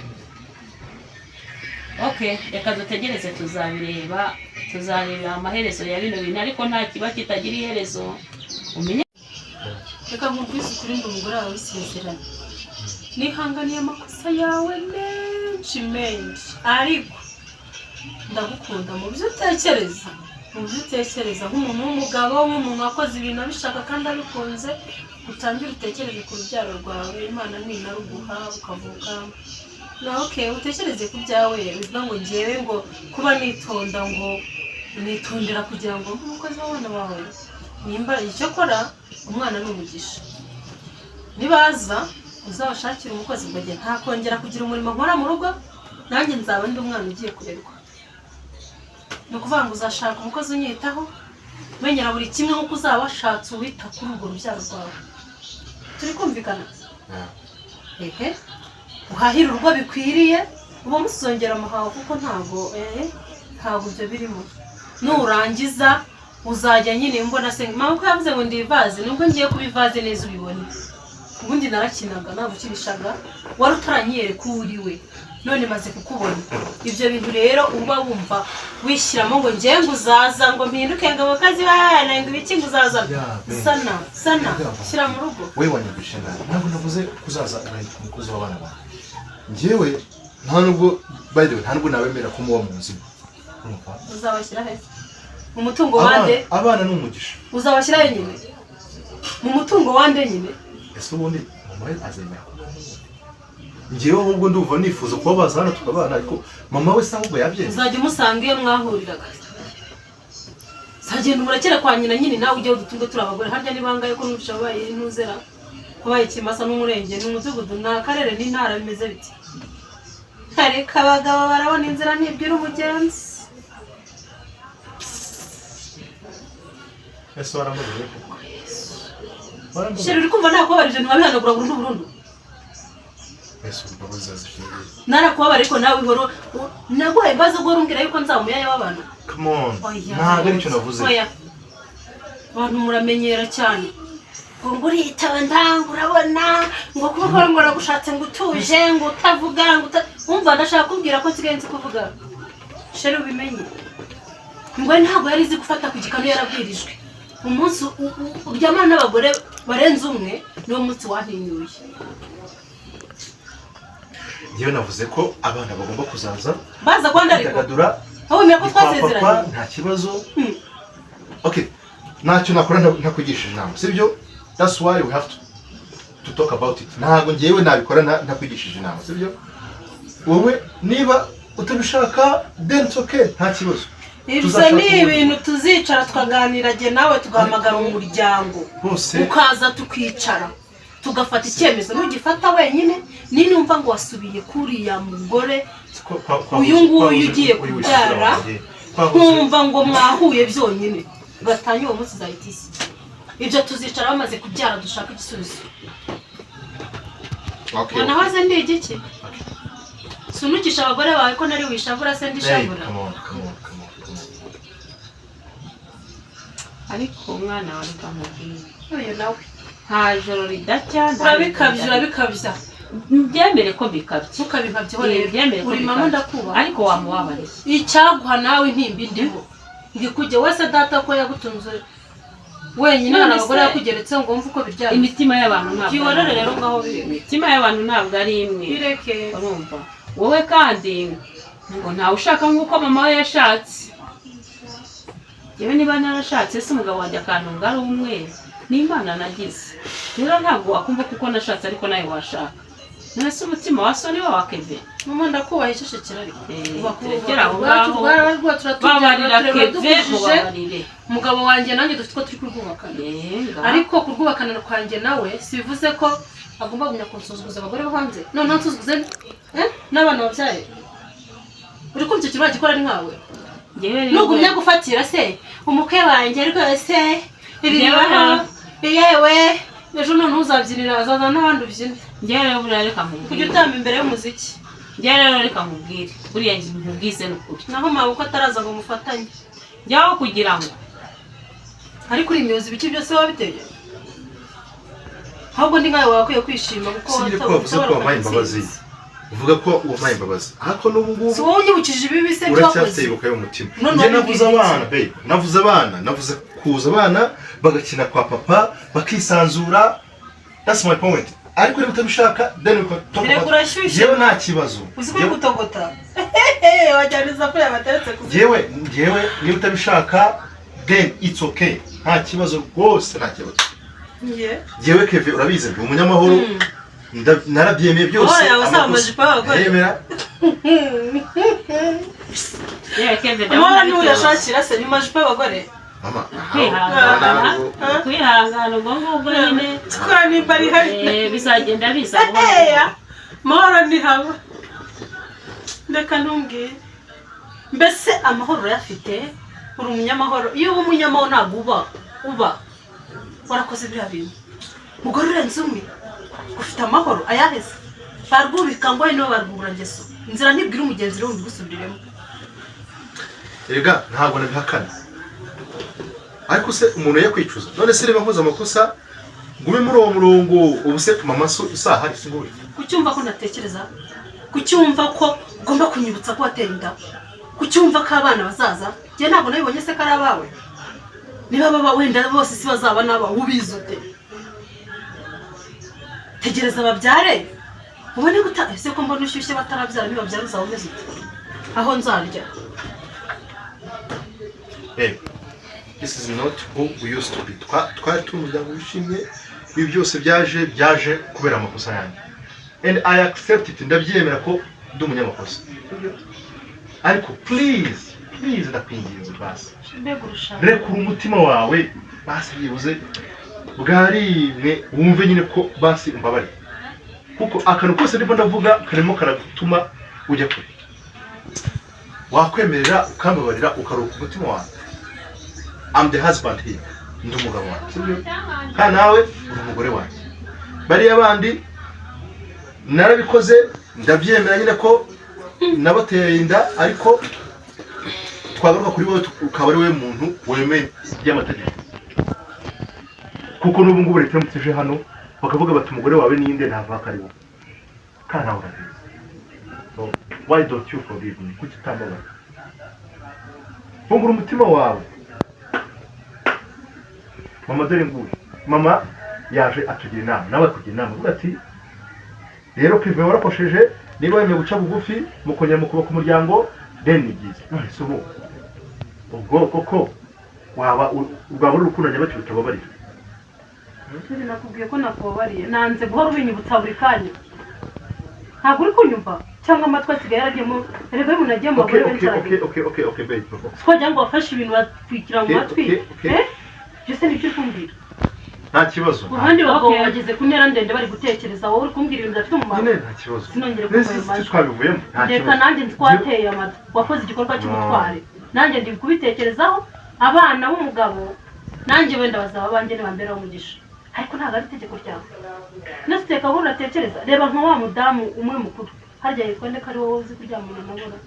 [SPEAKER 2] Okay, reka dutegereze tuzabireba amaherezo ya bino bintu ariko nta kiba kitagira iherezo. Umenye
[SPEAKER 1] reka nkubwise kuri ndi umugore wawe w'isezerano. Nihanganiye amakosa yawe menshi ariko ndagukunda mu byo utekereza nk'umuntu w'umugabo nk'umuntu wakoze ibintu abishaka kandi abikunze utangira utekereze ku rubyaro rwawe Imana ninaruguha ukavuka. Utekereze ku byawe bivuga ngo ngewe ngo kuba nitonda ngo nitondera kugira ngo nk'umukozi w'abana bawe nimba icyo kora umwana n'umugisha. Nibaza uzabashakira umukozi ngo nge ntakongera kugira umurimo nkora mu rugo nanjye nzaba ndi umwana ugiye kurerwa. Ni ukuvuga ngo uzashaka umukozi unyitaho menyera buri kimwe nk'uko uzaba washatse uwita kuri urwo rubyaro rwawe. Turi kumvikana? Uhahira urugo bikwiriye uba musongera amahaho kuko ntabwo ibyo birimo. Nurangiza uzajya nyine mbona se mama ko yavuze ngo ndivaze nubwo ngiye kubivaze neza ubibone. Ubundi narakinaga nabukinishaga wari utaranyereka uri we none maze kukubona. Ibyo bintu rero uba wumva wishyiramo ngo ngiye nguzaza ngo mpinduke ngo abakazi bana ngo ibiki nguzaza sana shyira mu rugo.
[SPEAKER 3] We wanyibishana ntabwo navuze kuzaza umukozi w'abana bawe. Ngewe nta nubwo by the way nta nubwo nabemera ko muba mu nzima.
[SPEAKER 1] Uzabashyira he? Mu mutungo wande?
[SPEAKER 3] Abana n'umugisha.
[SPEAKER 1] Uzabashyira he nyine? Mu mutungo wande nyine?
[SPEAKER 3] Ese ubundi mama we azemera. Ngewe ahubwo ndumva nifuza kuba bazana tukabana ariko mama we ahubwo yabyemeye.
[SPEAKER 1] Uzajya umusanga iyo mwahuriraga. Sagenda umurekera kwa nyina nyine nawe ujye udutunga turi abagore harya nibangaye ko nushabaye ntuzera kubaye Kimasa n'umurenge n'umudugudu n'akarere n'intara bimeze biti areka abagabo barabona inzira ntibwira umugenzi
[SPEAKER 3] ese waramubwiye
[SPEAKER 1] Sheri uri kumva nakubabarije ntiwabihanagura burundu
[SPEAKER 3] ese ubabaza zishingiye
[SPEAKER 1] narakubabara ariko nawe ihoro naguhaye imbazo ubwo rumbwira yuko nzamuyaya w'abantu
[SPEAKER 3] come on ntabwo aricyo navuze
[SPEAKER 1] abantu muramenyera cyane ngo uritaba ndanga urabona ngo kuba ngo uragushatse ngo utuje ngo utavuga ngo wumva ndashaka kubwira ko nsigaye nzi kuvuga Sheri ubimenye ngo ntabwo yari izi gufata ku gikanu yarabwirijwe umunsi uryamana n'abagore barenze umwe niwo munsi wahinyuye
[SPEAKER 3] yewe navuze ko abana bagomba kuzaza
[SPEAKER 1] baza kwanda ariko
[SPEAKER 3] dagadura
[SPEAKER 1] aho mira ko twasezeranye
[SPEAKER 3] nta kibazo okay ntacyo nakora ntakugishije inama sibyo that's why we have to talk about it ntabwo ngewe nabikora ntakwigishije inama sibyo wowe niba utabishaka then it's okay nta kibazo
[SPEAKER 1] ibyo ni ibintu tuzicara tukaganira jye nawe tugahamagara umuryango ukaza tukicara tugafata icyemezo n'ugifata wenyine ninumva ngo wasubiye kuriya mugore uyu nguyu ugiye kubyara nkumva ngo mwahuye byonyine gatanye uwo munsi zahitisi ibyo tuzicara bamaze kubyara dushaka igisubizo nahoze ndi igiki sunukisha abagore bawe ko nari wishavura se ndishavura
[SPEAKER 2] ariko umwana wawe kamubwira
[SPEAKER 1] uyu nawe
[SPEAKER 2] nta joro ridacya
[SPEAKER 1] urabikabya
[SPEAKER 2] byemere ko bikabye
[SPEAKER 1] ukabikabyeho
[SPEAKER 2] byemere ko
[SPEAKER 1] uri mama ndakuba
[SPEAKER 2] ariko wamubabariye
[SPEAKER 1] icyaguha nawe intimba indiho ngikujye wese data ko yagutunze wenyine n'abagore yakugeretse ngo wumve uko biryana
[SPEAKER 2] imitima y'abantu ntabwo
[SPEAKER 1] kiworere rero ngaho biri
[SPEAKER 2] imitima y'abantu ntabwo ari imwe
[SPEAKER 1] bireke
[SPEAKER 2] urumva wowe kandi ngo ntawe ushaka nk'uko mama we yashatse yewe niba narashatse se umugabo wanjye akantunga ari umwe n'Imana nagize rero ntabwo wakumva kuko nashatse ariko nawe washaka nese umutima wa Soni wa Keve
[SPEAKER 1] mama ndakubaha ishishikira ariko
[SPEAKER 2] bakugera aho ngaho babarira Keve mubabarire
[SPEAKER 1] umugabo wanjye nanjye dufite ko turi kurwubakana ariko kurwubakana kwanjye nawe sibivuze ko agomba gumya kunsuzuguza abagore bo hanze none nsuzuguze n'abana babyaye uri kumva icyo kintu gikora ari nkawe nugumya gufatira se umukwe wanjye rwose ibibaho yewe ejo none uzabyinira azaza n'abandi ubyine
[SPEAKER 2] njye rero buriya reka mubwire
[SPEAKER 1] kujya utamba imbere y'umuziki
[SPEAKER 2] njye rero reka mubwire buriya nkubwize n'ukuri
[SPEAKER 1] naho mawe uko ataraza ngo mufatanye
[SPEAKER 2] njyaho kugira ngo
[SPEAKER 1] ariko uri imiyobozi ibiki byose wabiteye ahubwo ndi nkawe wakwiye kwishima kuko
[SPEAKER 3] wabaye imbabazi uvuga ko wabaye imbabazi ariko n'ubu ngubu
[SPEAKER 1] si wowe unyibukije ibibi se byakoze
[SPEAKER 3] uracyatsebuka y'umutima njye navuze abana babe navuze kuza abana bagakina kwa papa bakisanzura that's my point ariko niba utabishaka then yewe nta kibazo
[SPEAKER 1] uzi ko gutogota wajyaniza ko yabateretse ku
[SPEAKER 3] yewe niba utabishaka then it's okay nta kibazo rwose nta kibazo yewe Keve urabizi ndi umunyamahoro narabyemeye byose
[SPEAKER 1] yemera
[SPEAKER 2] Keve
[SPEAKER 1] ndabona niwe yashakira se nyuma jipo y'abagore
[SPEAKER 3] mama
[SPEAKER 2] kwihangana ubwo ngubwo nyine
[SPEAKER 1] tukora nimba ari hari
[SPEAKER 2] bizagenda biza
[SPEAKER 1] mahoro ni haba ndeka ntumbwire mbese amahoro urayafite uri umunyamahoro iyo uba umunyamahoro ntabwo uba warakoze biriya bintu mugore urenze umwe ufite amahoro ayaheze barwubika ngo nibo barwubura ngeso inzira ntibwira umugenzi rero mbigusubiriremo
[SPEAKER 3] erega ntabwo nabihakana ariko se umuntu yakwicuza none se reba nkoze amakosa ngume muri uwo murongo ubu se mama isaha ari singoye
[SPEAKER 1] kucyumva ko natekereza kucyumva ko ugomba kunyibutsa ko wateye inda kucyumva ko abana bazaza njye ntabwo nabibonye se ko ari abawe niba baba wenda bose si bazaba n'abawe ubizote tegereza babyare ubone guta ese ko mbona ushyushye batarabyara niba babyara uzaba umeze ute aho nzarya
[SPEAKER 3] this is not who we used to be twari turi umuryango wishimye ibi byose byaje kubera amakosa yanjye and I accept it ndabyemera ko ndi umunyamakosa ariko please please ndakwinginze basi
[SPEAKER 1] mbega urushaka
[SPEAKER 3] rekura umutima wawe basi yibuze bwarimwe wumve nyine ko basi umbabare kuko akantu kose ndimo ndavuga karimo karatuma ujya kure wakwemerera ukambabarira ukaruka umutima wawe I'm the husband here ndi umugabo wawe sibyo kandi nawe uri umugore wanjye bariya bandi narabikoze ndabyemera nyine ko nabateye inda ariko twagaruka kuri wowe ukaba ari we muntu wemeye by'amategeko kuko n'ubu ngubu leta yamutseje hano bakavuga bati umugore wawe ninde ntava kari wowe kandi nawe urabizi so why don't you forgive me kuki utambabarira fungura umutima wawe mama dore nguyu mama yaje atugira inama nawe akugira inama uvuga ati rero Kevin warakosheje niba wemeye guca bugufi mukongera mukubaka umuryango then ni byiza none se ubwo koko waba ubwabo urukundo nyabaki utababarira
[SPEAKER 1] nakubwiye ko nakubabariye nanze guhora ubinyibutsa buri kanya ntabwo uri kunyumva cyangwa amatwi asigaye yaragiyemo erega umuntu agiye mu bagore benshi
[SPEAKER 3] okay babe
[SPEAKER 1] twagira ngo wafashe ibintu watwikira mu matwi byose nicyo kumbwira
[SPEAKER 3] nta kibazo
[SPEAKER 1] uruhande bagabo bageze ku ntera ndende bari gutekereza wowe uri kumbwira ibintu bidafite umumaro
[SPEAKER 3] nyine nta kibazo
[SPEAKER 1] sinongere kubayo maji
[SPEAKER 3] twabivuyemo
[SPEAKER 1] reka nanjye twateye amata wakoze igikorwa cy'ubutware nanjye ndi kubitekerezaho abana b'umugabo nanjye wenda bazaba abanjye nibambera umugisha ariko ntabwo ari itegeko ryawe nasiteka aho uratekereza reba nka wa mudamu umwe mukuru harya yitwa nde ko ari wowe uzi kuryamana nabora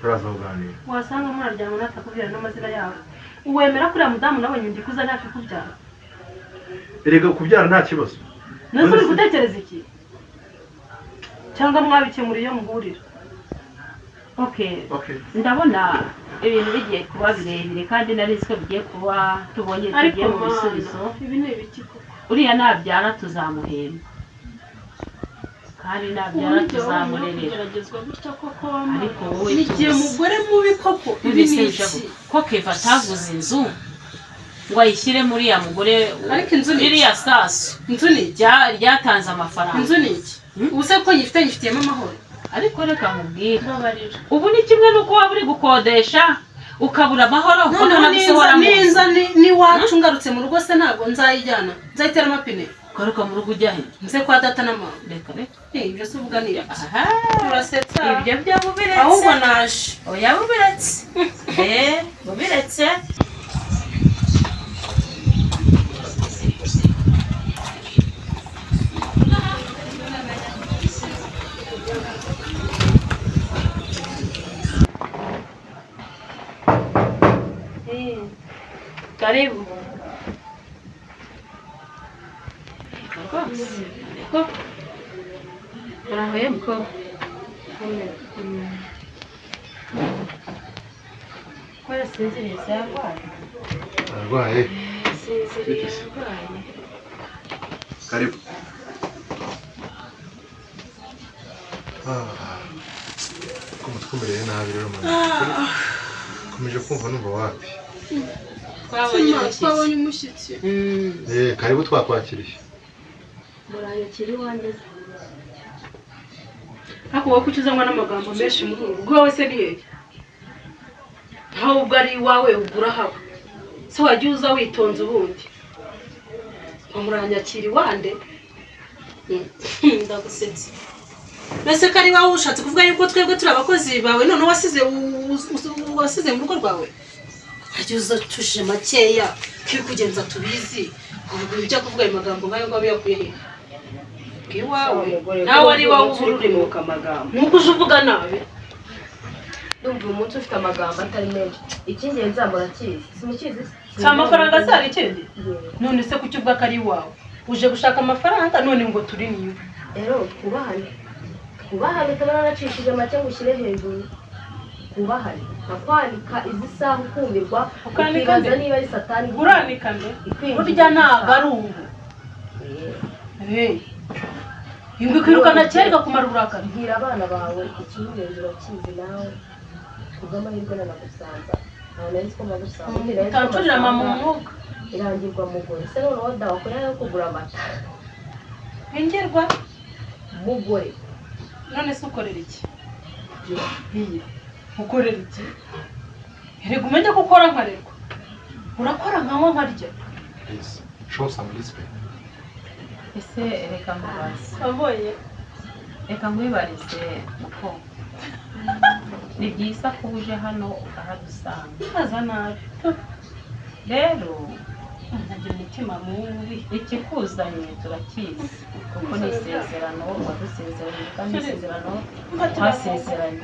[SPEAKER 3] turaza kuganira
[SPEAKER 1] wasanga muraryama natakubwira n'amazina yabo uwemera kuriya mudamu nabonye ndi kuza nafi kubyara
[SPEAKER 3] erega kubyara nta kibazo
[SPEAKER 1] nase uri gutekereza iki cyangwa mwabikemura iyo muhurira
[SPEAKER 2] okay ndabona ibintu bigiye kuba birebire kandi nari nzi ko bigiye kuba tubonye tugiye mu bisubizo
[SPEAKER 1] ibi ni ibiki koko
[SPEAKER 2] uriya nabyara tuzamuhemba kandi nabyara tuzamurerera ariko wowe
[SPEAKER 1] nigiye mugore mubi koko ibi ni iki
[SPEAKER 2] ko Keva ataguze inzu ngo ayishyire muri ya mugore
[SPEAKER 1] ariko inzu ni
[SPEAKER 2] iriya sasu
[SPEAKER 1] inzu ni
[SPEAKER 2] ryatanze amafaranga
[SPEAKER 1] inzu ni iki ubuse ko nyifitemo amahoro
[SPEAKER 2] ariko reka mubwire ubu ni kimwe nuko waba uri gukodesha ukabura amahoro
[SPEAKER 1] ninza n'iwacu ngarutse mu rugo se ntabwo nzayijyana nzayitera amapine
[SPEAKER 2] ugaruka mu rugo ujya he
[SPEAKER 1] nze kwa data na mama
[SPEAKER 2] reka
[SPEAKER 1] ibyo se uvuga ni iki
[SPEAKER 2] aha
[SPEAKER 1] urasetsa
[SPEAKER 2] ibyo byabubiretse
[SPEAKER 1] ahubwo naje
[SPEAKER 2] oya bubiretse bubiretse
[SPEAKER 1] karibu
[SPEAKER 2] urahoye mko
[SPEAKER 1] ko yasinziriye yarwaye
[SPEAKER 3] arwaye
[SPEAKER 1] sinziriye yarwaye
[SPEAKER 3] karibu ko mutwemereye nabi rero mama komeje kumva numva wapi
[SPEAKER 1] twabonye umushyitsi
[SPEAKER 3] karibu twakwakiriye
[SPEAKER 1] murayakiri wanjye ariko wowe ukizanwa n'amagambo menshi muri uru rugo wese ni hehe ntawe ubwo ari iwawe ugura haba se wagiye uza witonze ubundi muranyakira iwande ndagusetse mbese ko ari wowe ushatse kuvuga yuko twebwe turi abakozi bawe none wasize mu rugo rwawe hagiye uza tuje makeya kwikugenza tubizi ujya kuvuga ayo magambo nk'ayo ngabo yakuye hehe iwawe nawe ari wowe ubura urimuka amagambo nuko uje uvuga nabi
[SPEAKER 4] ndumva umunsi ufite amagambo atari menshi icy'ingenzi murakizi simukizi
[SPEAKER 1] si amafaranga se hari ikindi none se kuki uvuga ko ari iwawe uje gushaka amafaranga none ngo turi niwe
[SPEAKER 4] rero twubahane tuba naracishije make ngo ushyire hejuru twubahane nkakwanika izi saha ukumirwa ukibaza niba ari satani
[SPEAKER 1] uranika mbe burya ntabwo ari ubu ingwe kwirukana kera igakumara uburakari
[SPEAKER 4] bwira abana bawe ikimurenze urakizi nawe kubw'amahirwe nanagusanza ntawe nari nzi ko mpagusanza
[SPEAKER 1] utancurira mama umwuka
[SPEAKER 4] irangirwa mugore se noneho dawakorera yo kugura amata
[SPEAKER 1] bingerwa
[SPEAKER 4] mugore
[SPEAKER 1] none se ukorera iki ukorera iki Erega umenye ko ukora nkarerwa. Urakora nkanywa nkarya.
[SPEAKER 3] Please, show some respect.
[SPEAKER 2] ese reka mubaze
[SPEAKER 1] Wabonye?
[SPEAKER 2] reka nkwibarize uko ni byiza ko uje hano ukahadusanga
[SPEAKER 1] Aza nabi.
[SPEAKER 2] rero
[SPEAKER 1] Ntagira umutima mubi.
[SPEAKER 2] ikikuzanye turakizi kuko ni isezerano wadusezeranye kandi isezerano twasezeranye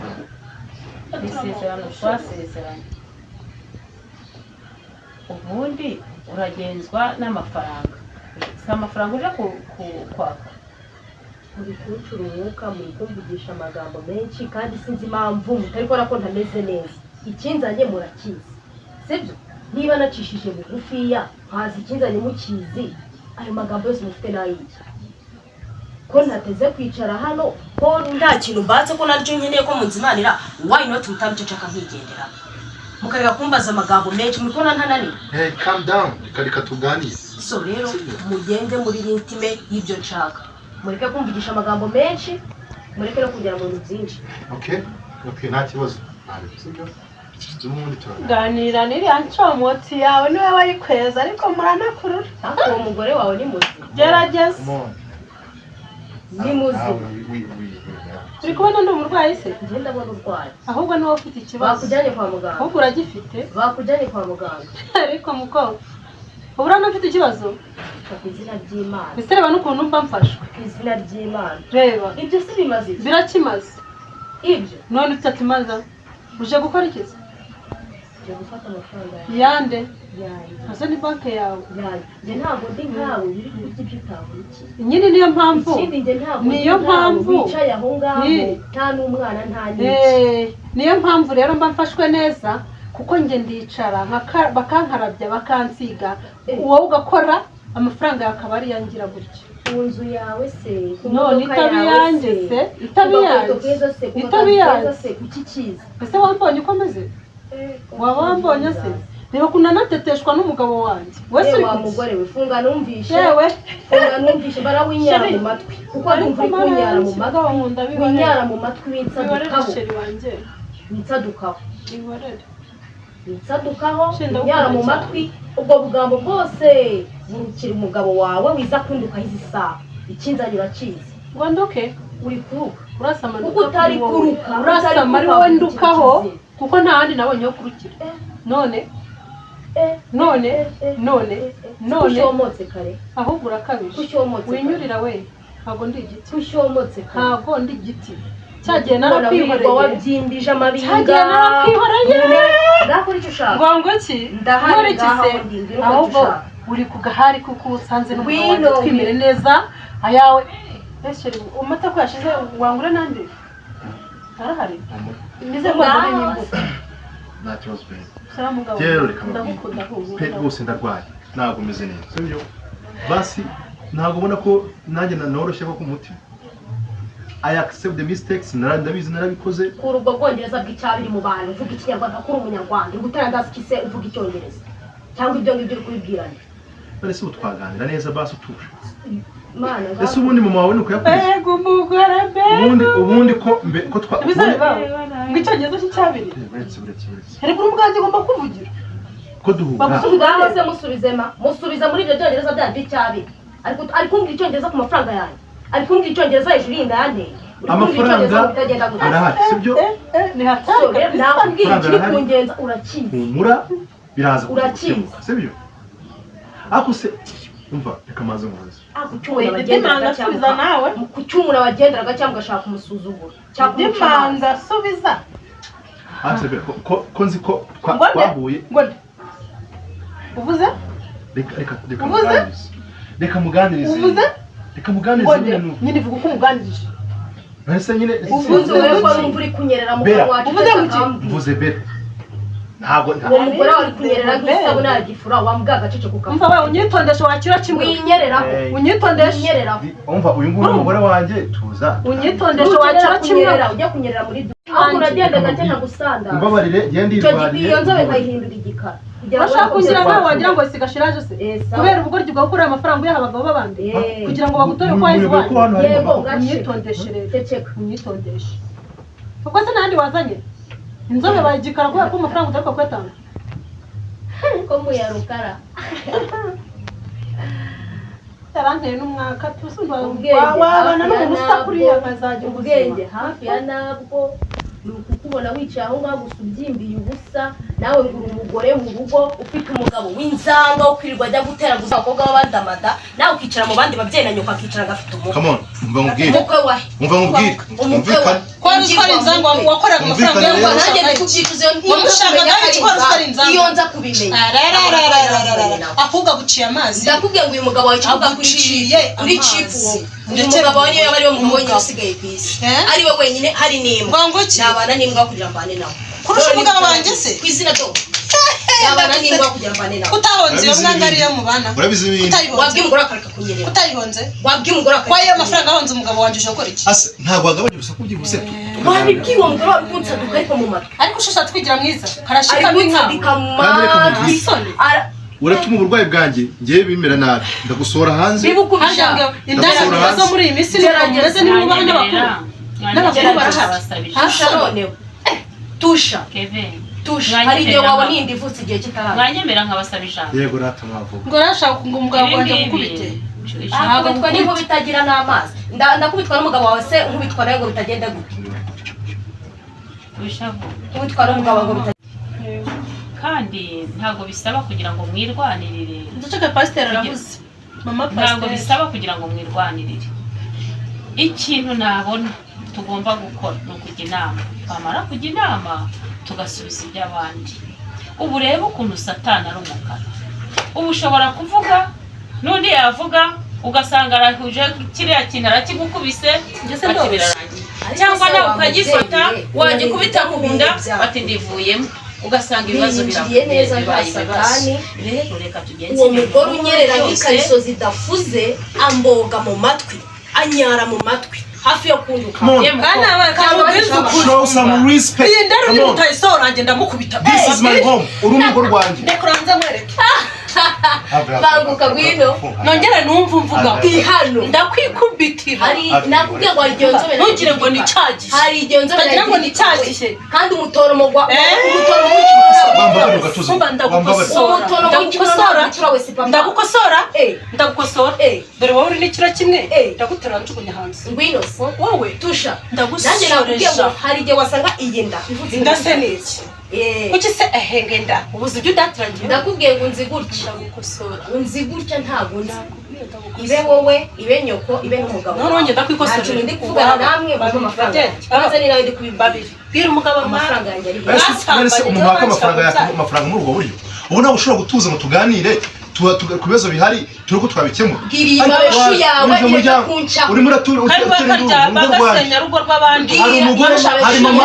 [SPEAKER 2] ni isezerano twasezeranye ubundi uragenzwa n'amafaranga si amafaranga uje kwaka
[SPEAKER 4] muri kuncura umwuka muri kumvugisha amagambo menshi kandi sinzi impamvu mutari kubona ko ntameze neza ikinzanye murakizi sibyo niba nacishije bugufiya nkazi ikinzanye mukizi ayo magambo yose mufite n'ayiki ko ntateze kwicara hano ko nta kintu mbatse ko naryo nkeneye ko munzimanira why not mutabiceceka nkigendera mukareka kumbaza amagambo menshi muri kubona ntananiwe.
[SPEAKER 3] Hey, calm down. Reka tuganire.
[SPEAKER 4] So rero mugende muri intime y'ibyo nshaka mureke kumvugisha amagambo menshi mureke no kugera mu bintu byinshi.
[SPEAKER 3] Okay? Okay, nta kibazo. Sibyo? Zumundi turana.
[SPEAKER 1] Ganira n'iriya ncomotsi yawe niwe wayikweza ariko muranakurura.
[SPEAKER 4] Ariko uwo mugore wawe ni muzima.
[SPEAKER 1] Gerageza.
[SPEAKER 3] Come on.
[SPEAKER 4] Ni muzima.
[SPEAKER 1] Uri kubona ndi umurwayi se?
[SPEAKER 4] Njye ndabona urwaye.
[SPEAKER 1] Ahubwo niwe ufite ikibazo.
[SPEAKER 4] Bakujyanye kwa muganga.
[SPEAKER 1] Ahubwo uragifite.
[SPEAKER 4] Bakujyanye kwa muganga.
[SPEAKER 1] Ariko mukobwa. Ubura ufite ikibazo?
[SPEAKER 4] Ku izina ry'Imana.
[SPEAKER 1] Ese reba n'ukuntu mba mfashwe.
[SPEAKER 4] Ku izina ry'Imana.
[SPEAKER 1] Reba.
[SPEAKER 4] Ibyo si bimaze.
[SPEAKER 1] Birakimaze.
[SPEAKER 4] Ibyo.
[SPEAKER 1] None utatimaza. Uje gukora iki?
[SPEAKER 4] Uje gufata amafaranga yawe.
[SPEAKER 1] Yande.
[SPEAKER 4] Yawe.
[SPEAKER 1] Asa ni banki yawe.
[SPEAKER 4] Yawe. Njye ntabwo ndi nkawe biri kurya ibyo utavuki.
[SPEAKER 1] Nyine niyo mpamvu.
[SPEAKER 4] Ikindi njye ntabwo
[SPEAKER 1] niyo mpamvu
[SPEAKER 4] wicaye aho ngaho nta n'umwana nta n'iki.
[SPEAKER 1] Niyo mpamvu rero mba mfashwe neza kuko njye ndicara bakankarabya bakansiga wowe ugakora amafaranga yakaba ari yangira gutya.
[SPEAKER 4] Ku nzu yawe se
[SPEAKER 1] none itabiyange se itabiyange se
[SPEAKER 4] kuki kiza
[SPEAKER 1] ese wambonye uko meze waba wambonye se reba ukuntu nateteshwa n'umugabo wanjye wese
[SPEAKER 4] wa mugore we funga numvishe funga numvishe barawinyara mu matwi kuko ndumva uri kunyara mu matwi winyara mu matwi witsadukaho winyara mu matwi ubwo bugambo bwose burukira umugabo wawe wiza kundukaho izi saha ikinzanye urakizi
[SPEAKER 1] ngo nduke
[SPEAKER 4] uri kuruka
[SPEAKER 1] urasama
[SPEAKER 4] kuko utari kuruka
[SPEAKER 1] urasama ari wowe ndukaho kuko nta handi nabonye ho kurukira none
[SPEAKER 4] kushomotse kare
[SPEAKER 1] ahubwo urakabije winyurira we ntabwo ndi igiti
[SPEAKER 4] kushomotse kare
[SPEAKER 1] ntabwo ndi igiti cyagiye narakwihoreye
[SPEAKER 4] wabyindije amabinga
[SPEAKER 1] cyagiye narakwihoreye
[SPEAKER 4] ndakora icyo ushaka
[SPEAKER 1] ngo ngo ki
[SPEAKER 4] ndahari
[SPEAKER 1] se ahubwo uri ku gahari kuko usanze n'umugabo wanjye twimere neza ayawe ese umata ko yashize wangure nande arahari nize ngo ndore n'imbuto
[SPEAKER 3] nta kibazo pe
[SPEAKER 1] sara mugabo
[SPEAKER 3] ndagukunda pe rwose ndarwaye ntabwo meze neza sibyo basi ntabwo ubona ko nanjye nanoroshye ko ku mutima I accept the mistakes ndabizi narabikoze
[SPEAKER 4] kuri ubwo bwongereza bw'icyabiri mu bantu uvuga ikinyarwanda kuri umunyarwanda utarandaza kise uvuga icyongereza cyangwa ibyo ngibyo uri kubibwirana
[SPEAKER 3] none se utwaganira neza basi utuje
[SPEAKER 4] mana
[SPEAKER 3] ese ubundi mama wawe nuko yakuze
[SPEAKER 1] ego umugore be
[SPEAKER 3] ubundi ko twa
[SPEAKER 1] ngo icyongereza cy'icyabiri
[SPEAKER 3] uretse
[SPEAKER 1] ariko umugande ugomba kuvugira
[SPEAKER 3] ko duhura
[SPEAKER 4] bamusubiza musubiza muri ibyo byongereza byanjye icyabiri ariko kumbwira icyongereza ku mafaranga yanjye ariko kumbwira icyongereza hejuru y'inda yanjye
[SPEAKER 3] amafaranga arahari sibyo
[SPEAKER 1] ni hatari
[SPEAKER 4] nakubwira ikiri kungenza urakizi
[SPEAKER 3] humura biraza
[SPEAKER 4] urakizi
[SPEAKER 3] sibyo ako se umva reka maze mubaze
[SPEAKER 4] ku cyumura wagenderaga cyangwa ugashaka umusuzuguro
[SPEAKER 1] dimanda subiza
[SPEAKER 3] ko nzi ko twahuye
[SPEAKER 1] uvuze
[SPEAKER 3] reka muganirize nyine
[SPEAKER 1] ivuga uko umuganirije
[SPEAKER 3] ese nyine
[SPEAKER 4] uvuze wewe ko numva uri kunyerera mu kanwa wacu
[SPEAKER 3] mvuze bera ntabwo
[SPEAKER 4] uwo mugore wari kunyerera nk'isabune yagifura wambwa agacece ku
[SPEAKER 1] umva we unyitondesha wakira kimwe
[SPEAKER 4] winyereraho
[SPEAKER 1] unyitondesha
[SPEAKER 3] umva uyu nguyu umugore wanjye tuza
[SPEAKER 1] unyitondesha wakira kimwe
[SPEAKER 4] ujya kunyerera muri aho uragenda gake ntagusanda
[SPEAKER 3] mbabarire genda irwariye
[SPEAKER 4] iyo nzobe nkayihindura igikara
[SPEAKER 1] bashaka kugira nawe wagira ngo sigashiraje se kubera ubugoryi bwo gukora amafaranga uyaha abagabo babandi kugira ngo bagutore ko wayizi
[SPEAKER 4] yego
[SPEAKER 1] unyitondeshe rero unyitondeshe ubwo se nandi wazanye inzobe bayigikara kubera ko amafaranga utari kwatanga
[SPEAKER 4] ko muya rukara
[SPEAKER 1] yaranteye n'umwaka tusumba
[SPEAKER 4] ubwenge
[SPEAKER 1] wabana n'umuntu usakuriye akazajya
[SPEAKER 4] ubwenge hafi ya nabwo ni ukukubona wicaye aho ngaho gusa ubyimbiye ubusa nawe ngo uri umugore mu rugo ufite umugabo w'inzanga wo kwirirwa ajya gutera gusa abakobwa b'abandamada nawe ukicara mu bandi babyeyi na nyoko akicara agafite umugabo.
[SPEAKER 3] Come on, umva nkubwire.
[SPEAKER 4] Umukwe wahe?
[SPEAKER 3] Umva nkubwire.
[SPEAKER 4] Umukwe
[SPEAKER 1] ko ari inzanga wakoraga amafaranga
[SPEAKER 4] y'u nanjye ndikubyicuza iyo nza kubimenya
[SPEAKER 1] ahubwo aguciye amazi
[SPEAKER 4] ndakubwiye ngo uyu mugabo wawe cyangwa guciye uri chipu uyu mugabo wawe niyo yaba ariwe muntu wenyine usigaye ku isi ariwe wenyine hari n'imbwa nabana n'imbwa kugira mbane nawe
[SPEAKER 1] kurusha umugabo wanjye se
[SPEAKER 4] ku izina do nabana n'imbwa kugira mbane nawe
[SPEAKER 1] utahonze iyo mbwa ngariyo mubana
[SPEAKER 3] urabizi ibintu
[SPEAKER 4] wabwiye umugore akareka kunyerera
[SPEAKER 1] utayihonze
[SPEAKER 4] wabwiye umugore akareka
[SPEAKER 1] kwa iyo amafaranga ahonze umugabo wanjye uje gukora iki
[SPEAKER 3] ase ntabwo wagabanya urusaku byibuse
[SPEAKER 4] wabibwiye uwo mugore wabikunsaduka ariko mu matwi
[SPEAKER 1] ariko ushaka twigira mwiza karashika
[SPEAKER 4] bikabika mu
[SPEAKER 1] isoni
[SPEAKER 3] uratuma uburwayi bwanjye ngiye bimera nabi ndagusohora hanze
[SPEAKER 4] bibukubisha
[SPEAKER 1] indaya zo muri iyi minsi nirangeze nimubaho n'abakuru barahari
[SPEAKER 4] tusha noneho tusha tusha hari igihe wabona iyindi ivutse igihe kitaraba
[SPEAKER 2] mwanyemera nkabasaba ijambo
[SPEAKER 3] yego ratamavuga
[SPEAKER 1] ngo rashaka ngo umugabo wanjye gukubite
[SPEAKER 4] akubitwa n'inko bitagira n'amazi ndakubitwa n'umugabo wawe se nkubitwa nawe ngo bitagenda gute nkubitwa n'umugabo ngo bitagenda
[SPEAKER 2] kandi ntabwo bisaba kugira ngo mwirwanirire
[SPEAKER 1] ndacaka pasiteri aravuze mama pasiteri
[SPEAKER 2] ntabwo bisaba kugira ngo mwirwanirire ikintu nabona tugomba gukora ni ukujya inama twamara kujya inama tugasubiza iby'abandi ubu reba ukuntu satani ari umukara ubu ushobora kuvuga n'undi yavuga ugasanga arahuje kiriya kintu arakigukubise ati birarangiye cyangwa nawe ukagifata wagikubita mu nda ati ndivuyemo ugasanga ibibazo
[SPEAKER 4] biragiye neza nka satani
[SPEAKER 2] rero reka tugenze
[SPEAKER 4] uwo mugore unyerera nk'ikariso zidafuze amboga mu matwi anyara mu matwi hafi yo kunduka
[SPEAKER 3] show some respect
[SPEAKER 1] iyi ndaro ni mutayisora nanjye ndamukubita
[SPEAKER 3] this is my home uri umugo rwanjye
[SPEAKER 1] ndekuranza mwereke
[SPEAKER 4] banguka gwino
[SPEAKER 1] nongere numva umvuga
[SPEAKER 4] hano
[SPEAKER 1] ndakwikubitira
[SPEAKER 4] hari nakubwiye ngo iryo nzobe
[SPEAKER 1] ntugire ngo ni cyagihe
[SPEAKER 4] hari iryo nzobe
[SPEAKER 1] ndagira ngo ni cyagihe
[SPEAKER 4] kandi umutoro mugwa
[SPEAKER 1] ndagukosora dore wowe uri n'ikiro kimwe ndagutera njugunya hanze
[SPEAKER 4] ngwino
[SPEAKER 1] wowe
[SPEAKER 4] tusha nanjye nakubwiye ngo hari igihe wasanga iyi nda
[SPEAKER 1] inda se niki kuki se ehenge nda ubuze ibyo udatiragiye
[SPEAKER 4] ndakubwiye ngo nzi gutya unzi gutya ntabwo nzi ibe wowe ibe nyoko ibe n'umugabo
[SPEAKER 1] none ndakwikosora
[SPEAKER 4] ntacyo ndi kuvugana namwe mu amafaranga abaza ni nawe ndi kubibabiri
[SPEAKER 1] bwira umugabo
[SPEAKER 4] amafaranga yanjye ari
[SPEAKER 3] bese umuntu waka amafaranga muri ubwo buryo ubu ntabwo ushobora gutuza ngo tuganire ku bibazo bihari turi ko twabikemura
[SPEAKER 4] bwira ibabeshu yawe yeka kunca
[SPEAKER 3] urimo uratura
[SPEAKER 1] bagasenya rugo rw'abandi
[SPEAKER 3] hari umugore hari mama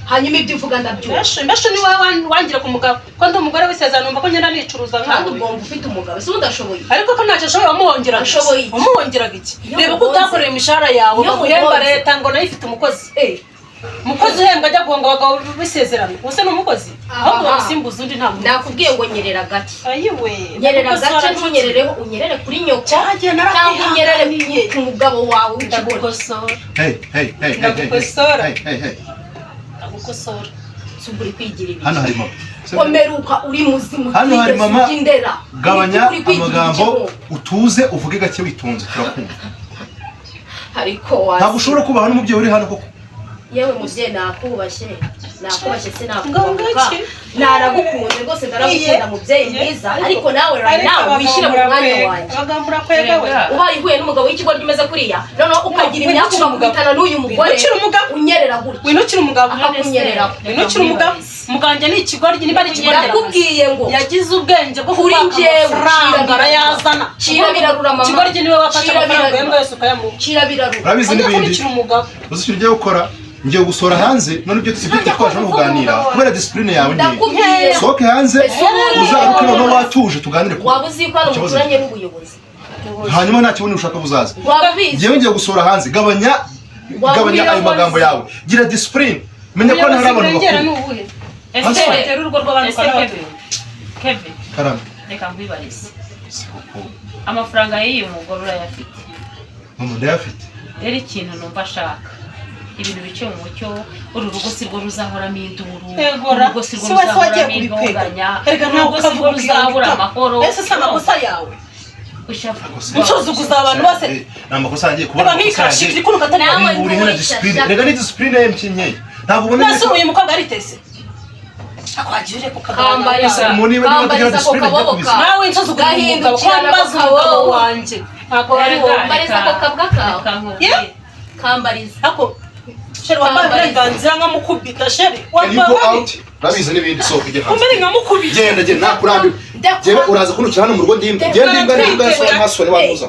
[SPEAKER 4] hanyuma ibyo uvuga ndabyumva
[SPEAKER 1] mbese ni wowe wangira ku mugabo ko ndi umugore w'isezerano numva ko ngenda nicuruza nkawe
[SPEAKER 4] kandi ugomba ufite umugabo ese udashoboye
[SPEAKER 1] ariko ko ntacyo ashoboye wamuhongeraga
[SPEAKER 4] ashoboye
[SPEAKER 1] wamuhongeraga iki reba ko utakoreye imishahara yawe baguhemba leta ngo nayo ifite umukozi umukozi uhembwa ajya guhonga abagabo b'isezerano ubuse ni umukozi ahubwo bamusimbuza undi ntabwo
[SPEAKER 4] nakubwiye ngo nyerera gake
[SPEAKER 1] ayiwe
[SPEAKER 4] nyerera gake ntunyerereho unyerere kuri nyoko cyangwa unyerere ku mugabo wawe
[SPEAKER 1] ndagukosora
[SPEAKER 3] ndagukosora
[SPEAKER 1] ndagukosora
[SPEAKER 4] suburi kwigira ibi
[SPEAKER 3] hano hari mama
[SPEAKER 4] komeruka uri muzima
[SPEAKER 3] hano hari mama gabanya amagambo utuze uvuge gake witonze turakumva
[SPEAKER 4] ariko
[SPEAKER 3] ntabwo ushobora kubaho n'umubyeyi uri hano koko
[SPEAKER 4] yewe mubyeyi nakubashye sinakubahuka naragukunze rwose ndaragukunda mubyeyi mwiza ariko nawe nawe wishyire mu mwanya wanjye ubaye uhuye n'umugabo w'ikigoryi umeze kuriya noneho ukagira imyaka ugakubitana n'uyu mugore unyerera gutya
[SPEAKER 1] winukira umugabo
[SPEAKER 4] akakunyerera
[SPEAKER 1] winukira umugabo muganje ni ikigoryi niba ari ikigoryi
[SPEAKER 4] nakubwiye ngo
[SPEAKER 1] yagize ubwenge bwo
[SPEAKER 4] kuri njyewe
[SPEAKER 1] arayazana
[SPEAKER 4] cira birarura mama
[SPEAKER 1] ikigoryi niwe wafashe amafaranga yembwa yose ukayamuha
[SPEAKER 4] cira birarura
[SPEAKER 3] urabizi n'ibindi uzi icyo ugiye gukora ngiye gusora hanze none ibyo twaje no kuganira kubera discipline yawe ngiye soke hanze uzaruke noneho watuje tuganire ku
[SPEAKER 4] waba uzi ko ari umuturanye n'ubuyobozi
[SPEAKER 3] hanyuma nta kibone ushaka buzaza
[SPEAKER 4] ngiye
[SPEAKER 3] ngiye gusora hanze gabanya ayo magambo yawe gira discipline menya ko ntari abantu bakuru
[SPEAKER 2] ese batera urugo rw'abantu Kevin
[SPEAKER 3] karame
[SPEAKER 2] reka mbibarize amafaranga y'uyu mugore urayafite
[SPEAKER 3] mama ndayafite
[SPEAKER 2] rero ikintu numva ashaka ibintu bice mu mucyo uru rugo si rwo ruzahoramo induru
[SPEAKER 1] Egora,
[SPEAKER 2] urugo si rwo
[SPEAKER 1] si wese wagiye
[SPEAKER 2] ruzahoramo
[SPEAKER 1] kubipega.
[SPEAKER 2] intonganya
[SPEAKER 1] Erega ntawe
[SPEAKER 2] urugo si rwo
[SPEAKER 1] ukavuga
[SPEAKER 2] ruzabura
[SPEAKER 1] ubwira
[SPEAKER 2] amahoro
[SPEAKER 1] ese si amakosa yawe
[SPEAKER 2] ushavuga
[SPEAKER 1] ucuzuguza abantu bose
[SPEAKER 3] ni amakosa yanjye kubona
[SPEAKER 1] eba nk'ikashi iri kunuka atari
[SPEAKER 4] Nawe
[SPEAKER 1] yawe
[SPEAKER 3] uri hena discipline rega ni discipline y'imkinye ntabwo ubona
[SPEAKER 1] nase uyu mukobwa aritese akwagirire ku
[SPEAKER 4] Kambariza.
[SPEAKER 3] umuntu niba
[SPEAKER 4] Kambariza ako kaboko kawe.
[SPEAKER 1] nawe insozuguza umugabo kwambaza umugabo wanjye
[SPEAKER 4] ntabwo wari wambariza ako kabwa kawe
[SPEAKER 1] ye
[SPEAKER 4] kambariza
[SPEAKER 1] ako sheri wambaye uburenganzira nkamukubita sheri
[SPEAKER 3] can you go out nabize n'ibindi so ujye hanze
[SPEAKER 1] umere nkamukubita
[SPEAKER 3] genda nakurambiwe jewe uraza kunukira hano mu rugo ndimba genda imbwa n'imbwa so amaso ni wamuza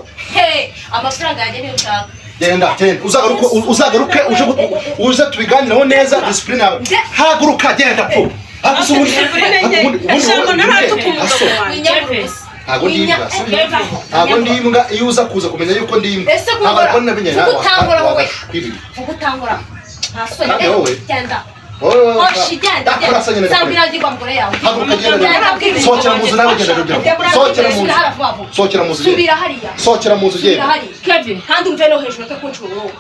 [SPEAKER 4] amafaranga yanjye niyo ushaka
[SPEAKER 3] genda uzagaruke uje tubiganiraho neza discipline yawe haguruka genda po ntabwo ndi imbwa iyo uza kuza kumenya yuko ndi imbwa ntabwo namenye nawe
[SPEAKER 4] ugutangura nta soni
[SPEAKER 3] Kandi wowe?
[SPEAKER 4] genda
[SPEAKER 3] wowe
[SPEAKER 4] hoshi genda
[SPEAKER 3] dakurasa nyine
[SPEAKER 4] sanga irangirwa mugore yawe
[SPEAKER 3] haguruka genda sohokera mu nzu nawe genda rugero sohokera mu nzu sohokera mu nzu
[SPEAKER 4] subira hariya
[SPEAKER 3] sohokera mu nzu
[SPEAKER 4] subira
[SPEAKER 3] genda
[SPEAKER 4] hariya
[SPEAKER 2] Kevin
[SPEAKER 4] kandi umve no hejuru ko kunshura wowe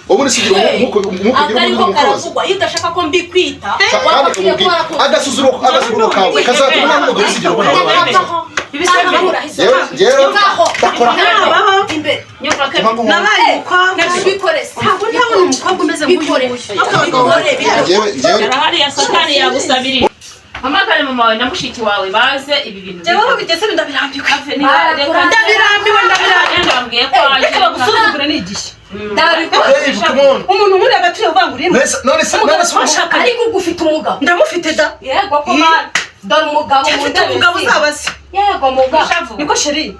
[SPEAKER 3] ubu ni sigira
[SPEAKER 4] akariko karavugwa iyo udashaka ko mbikwita
[SPEAKER 3] kandi kumubwira agasuzuro kawe kazatuma n'umugore usigira ubona dakora
[SPEAKER 4] imbere
[SPEAKER 1] nabaye umukobwa ntabwo ndabona umukobwa umeze
[SPEAKER 2] hariya satani yagusabiriye hamagare mama wawe na mushiki wawe baze ibi bintu
[SPEAKER 1] jewe bigeze ndabirambiwe
[SPEAKER 2] ndabirambiwe ndabwiye ko waje
[SPEAKER 1] reka bagusuzugure n'igihe
[SPEAKER 4] ndabikora
[SPEAKER 1] umuntu muri hagati yavanguriye
[SPEAKER 3] none se
[SPEAKER 4] ariko ugufite umugabo
[SPEAKER 1] ndamufite da
[SPEAKER 4] yego ko mana dore umugabo
[SPEAKER 1] mfite umugabo uzabase
[SPEAKER 4] yego mugabo
[SPEAKER 1] niko sheri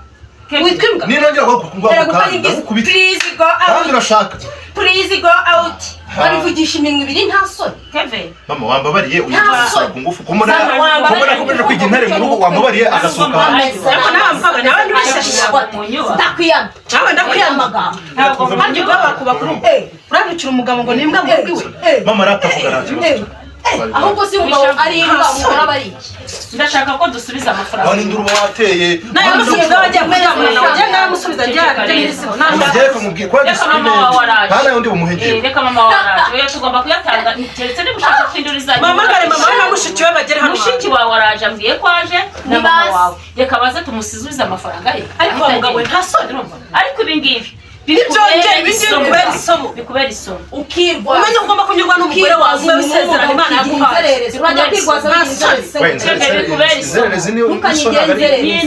[SPEAKER 1] witwa imbwa
[SPEAKER 3] ninongera ndagukubita
[SPEAKER 4] please go
[SPEAKER 3] kandi
[SPEAKER 4] out
[SPEAKER 3] urashaka
[SPEAKER 4] please go out babivugisha iminwa ibiri nta soni
[SPEAKER 2] Kevin
[SPEAKER 3] mama wambabariye uyisura ku ngufu kumona kumeje kwiga intare mu rugo wambabariye agasohoka hanze
[SPEAKER 1] ariko nawe mvuga nawe ntibishashije
[SPEAKER 4] ndakwiyama
[SPEAKER 1] nawe ndakwiyamaga
[SPEAKER 2] ntabwo
[SPEAKER 1] kandi baba kubakuru urabikira umugabo ngo nimbwa mubwiwe
[SPEAKER 3] mama ratavuga ntacyo
[SPEAKER 4] ahubwo si umugabo ari imbwa umugore aba ari iki
[SPEAKER 2] ndashaka ko dusubiza amafaranga
[SPEAKER 3] abandi nduru wateye
[SPEAKER 1] nawe musubiza wagiye kuryamana nawe njye naramusubiza
[SPEAKER 3] reka mubwire ko discipline kandi undi bumuhengeye
[SPEAKER 2] reka mama wawe araje oya tugomba kuyatanga keretse niba ushaka kwinduriza
[SPEAKER 1] mamagare mama we na mushiki we bagere hano
[SPEAKER 2] mushiki wawe araje ambwiye ko aje na mama wawe reka baze tumusizurize amafaranga ye
[SPEAKER 1] ariko uwo mugabo we nta soni
[SPEAKER 2] ariko ibi ngibi
[SPEAKER 1] kubera isomo
[SPEAKER 2] bikubera isomo
[SPEAKER 4] ukirwa
[SPEAKER 1] umenye ko ugomba kunyurwa n'umugore wawe w'isezerano imana yaguhaye
[SPEAKER 4] urajya kwirwaza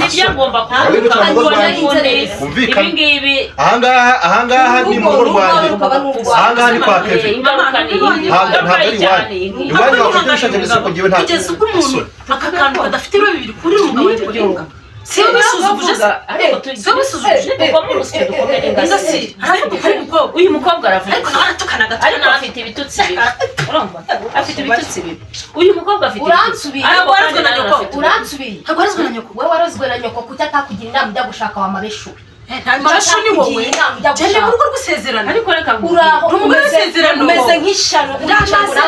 [SPEAKER 2] nibyo agomba
[SPEAKER 3] kumvikana
[SPEAKER 2] ibi ngibi
[SPEAKER 3] ahangaha ni mu rugo rwanjye ahangaha ni kwa Kevin ntabwo ari iwanyu iwanyu bafite ibishake by'isoko ngewe ntabwo
[SPEAKER 1] kugeza ubwo umuntu aka kantu kadafite ibiro bibiri kuri umugabo wanjye kurenga si bisuzuguje si bisuzuguje
[SPEAKER 2] tugomba urusyo dukomere ingasi uyu mukobwa aravuga
[SPEAKER 1] ariko nawe aratukana
[SPEAKER 2] ariko afite ibitutsi bibi urumva afite ibitutsi bibi uyu mukobwa afite
[SPEAKER 4] uransubiye
[SPEAKER 1] ntabwo warazwe na nyoko
[SPEAKER 4] uransubiye
[SPEAKER 1] ntabwo warazwe na nyoko
[SPEAKER 4] wowe warazwe na nyoko kuki atakugira inama ujya gushaka wa mabeshu
[SPEAKER 1] mabeshu ni wowe jyane mu rugo rw'isezerano
[SPEAKER 2] ariko reka
[SPEAKER 4] uraho
[SPEAKER 1] umugore w'isezerano
[SPEAKER 4] umeze nk'ishano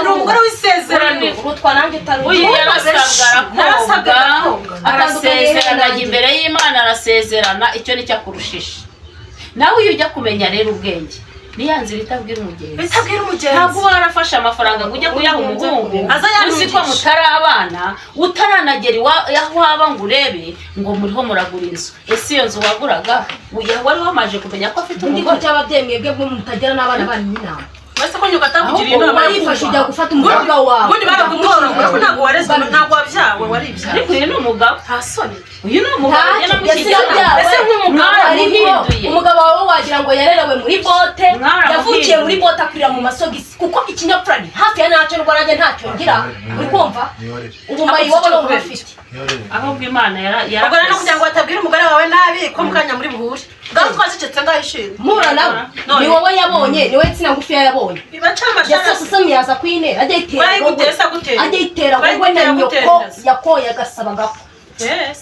[SPEAKER 1] ni umugore w'isezerano
[SPEAKER 4] urutwa nanjye utari
[SPEAKER 2] uyu yarasabwa arakoga arasezerana ajya imbere y'Imana arasezerana icyo nicyo akurushisha nawe iyo ujya kumenya rero ubwenge niya nzira itabwira umugenzi ntabwo warafashe amafaranga ngo ujye kuyaha umuhungu uzi ko mutari abana utaranagera aho waba ngo urebe ngo muriho muragura inzu ese iyo nzu waguraga wari wamaje kumenya ko afite umugore
[SPEAKER 4] cy'ababyeyi mwebwe bwo mutagera n'abana banyu inama
[SPEAKER 1] base ko nyuka atakugiriye inama
[SPEAKER 4] yifashe ujya gufata umukobwa wawe
[SPEAKER 1] ubundi baragutora ngo ntabwo warezwe ntabwo wabyawe waribyaye
[SPEAKER 2] ariko uyu ni umugabo
[SPEAKER 1] nta soni
[SPEAKER 2] uyu ni umugabo
[SPEAKER 4] ese nk'umugabo
[SPEAKER 2] aramuhinduye
[SPEAKER 4] umugabo wawe wagira ngo yarerewe muri bote yavukiye muri bote akurira mu masogisi kuko ikinyapfura ni hafi ya ntacyo rwanjye ntacyo ngira uri kumva ubumayi wowe no bafite
[SPEAKER 2] ahubwo Imana
[SPEAKER 1] ubwo rero kugira ngo batabwire umugore wawe nabi ko mukanya muri buhure ngaho twazicetse ngaho ishimwe
[SPEAKER 4] mpura nawe ni wowe yabonye ni wowe nsina ngufi yabonye
[SPEAKER 1] ibaca amashanyarazi
[SPEAKER 4] yasase usomye yaza kwinera ajya yitera wowe na nyoko yakoye agasaba gako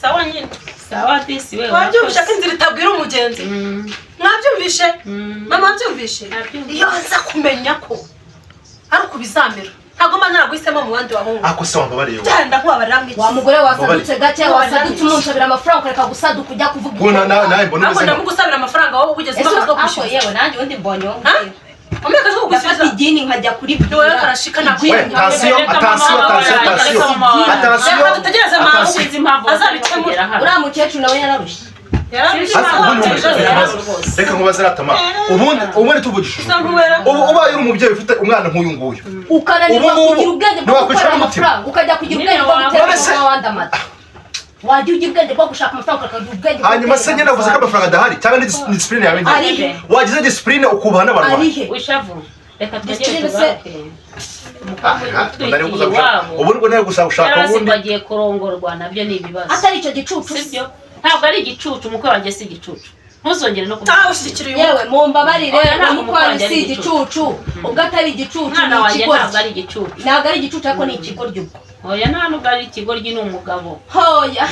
[SPEAKER 1] sawa nyine
[SPEAKER 2] sawa disi wewe
[SPEAKER 1] wabyumvishe ko inzira itabwira umugenzi mwabyumvishe mama wabyumvishe iyo nza kumenya ko ari uko bizamera ntabwo mba naraguhisemo mu bandi bahungu
[SPEAKER 3] ako se wambabariye
[SPEAKER 1] cyanda nkubabarira mwiki
[SPEAKER 4] wa mugore wasadutse gake wasadutse umunsabira amafaranga ukareka gusaduka ujya kuvuga
[SPEAKER 3] nawe mbona
[SPEAKER 1] ntabwo ndamugusabira amafaranga wowe ugeze
[SPEAKER 4] ese
[SPEAKER 1] umaze
[SPEAKER 4] ako
[SPEAKER 1] kwishyura
[SPEAKER 4] yewe nanjye undi mbonye wowe
[SPEAKER 1] umeka zo
[SPEAKER 4] gufata
[SPEAKER 1] kugusubiza
[SPEAKER 4] idini nkajya kuri
[SPEAKER 1] wowe karashika nakwiye
[SPEAKER 3] attention
[SPEAKER 1] tutegereze amazi azabikemura
[SPEAKER 4] uriya mukecuru nawe yararushye
[SPEAKER 3] reka nkubaze ratama ubundi tuvugisha ubaye uri umubyeyi ufite umwana nk'uyu nguyu
[SPEAKER 4] ukananirwa kugira ubwenge bwo gukora amafaranga ukajya kugira ubwenge bwo gutera abandi amata wajya ugira ubwenge bwo gushaka amafaranga ukagira ubwenge
[SPEAKER 3] hanyuma se nyine navuze ko amafaranga adahari cyangwa ni discipline yawe ngiye wagize discipline ukubaha n'abantu
[SPEAKER 2] wishavu reka
[SPEAKER 3] ubundi ngo nawe gushaka
[SPEAKER 2] ubundi bagiye kurongorwa nabyo ni ibibazo
[SPEAKER 4] atari icyo gicucu
[SPEAKER 2] sibyo ntabwo ari igicucu umukwe wanjye si igicucu ntuzongere no
[SPEAKER 4] yewe mumbabarire umukwe wanjye si igicucu ubwo atari igicucu ni ikigo
[SPEAKER 2] ntabwo ari igicucu
[SPEAKER 4] ntabwo ari igicucu ariko ni ikigoryi ubwo
[SPEAKER 2] oya nta nubwo ari ikigoryi ni umugabo
[SPEAKER 4] hoya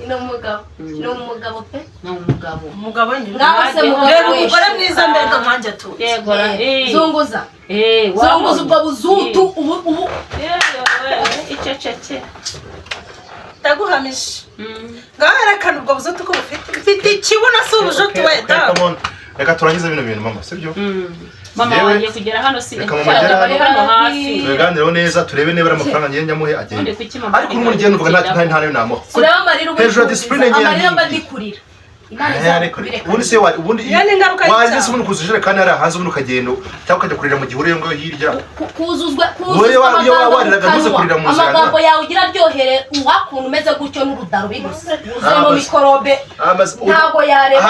[SPEAKER 4] ni umugabo ni umugabo pe
[SPEAKER 2] ni umugabo
[SPEAKER 1] umugabo nyine
[SPEAKER 4] ngaho se mugabo
[SPEAKER 1] umugore mwiza mbega nkanjye tu
[SPEAKER 2] yego
[SPEAKER 4] zunguza zunguza ubwo buzutu ubu
[SPEAKER 2] iceceke
[SPEAKER 1] ndaguhamije ngaho erekana ubwo buzutu ko bufite ikibuno si ubujutu wenda
[SPEAKER 3] reka turangize bino bintu mama sibyo
[SPEAKER 2] mama wagiye kugera hano si
[SPEAKER 3] reka mama agere hano hasi tuganire neza turebe niba amafaranga ngiye nyamuhe agende ariko umuntu ngiye nuvuga nta nayo namuha hejuru ya discipline ngiye
[SPEAKER 4] amarira mbandikurira
[SPEAKER 3] ubundi se ubundi waje se ubundi kuzujere kandi ari hanze ubundi ukagenda cyangwa ukajya kurira mu gihuru ngo hirya
[SPEAKER 4] kuzuzwa
[SPEAKER 3] amagambo
[SPEAKER 4] yawe ugira ryohere uwakuntu umeze gutyo n'urudaro bigusa uzemo mikorobe ntabwo yareba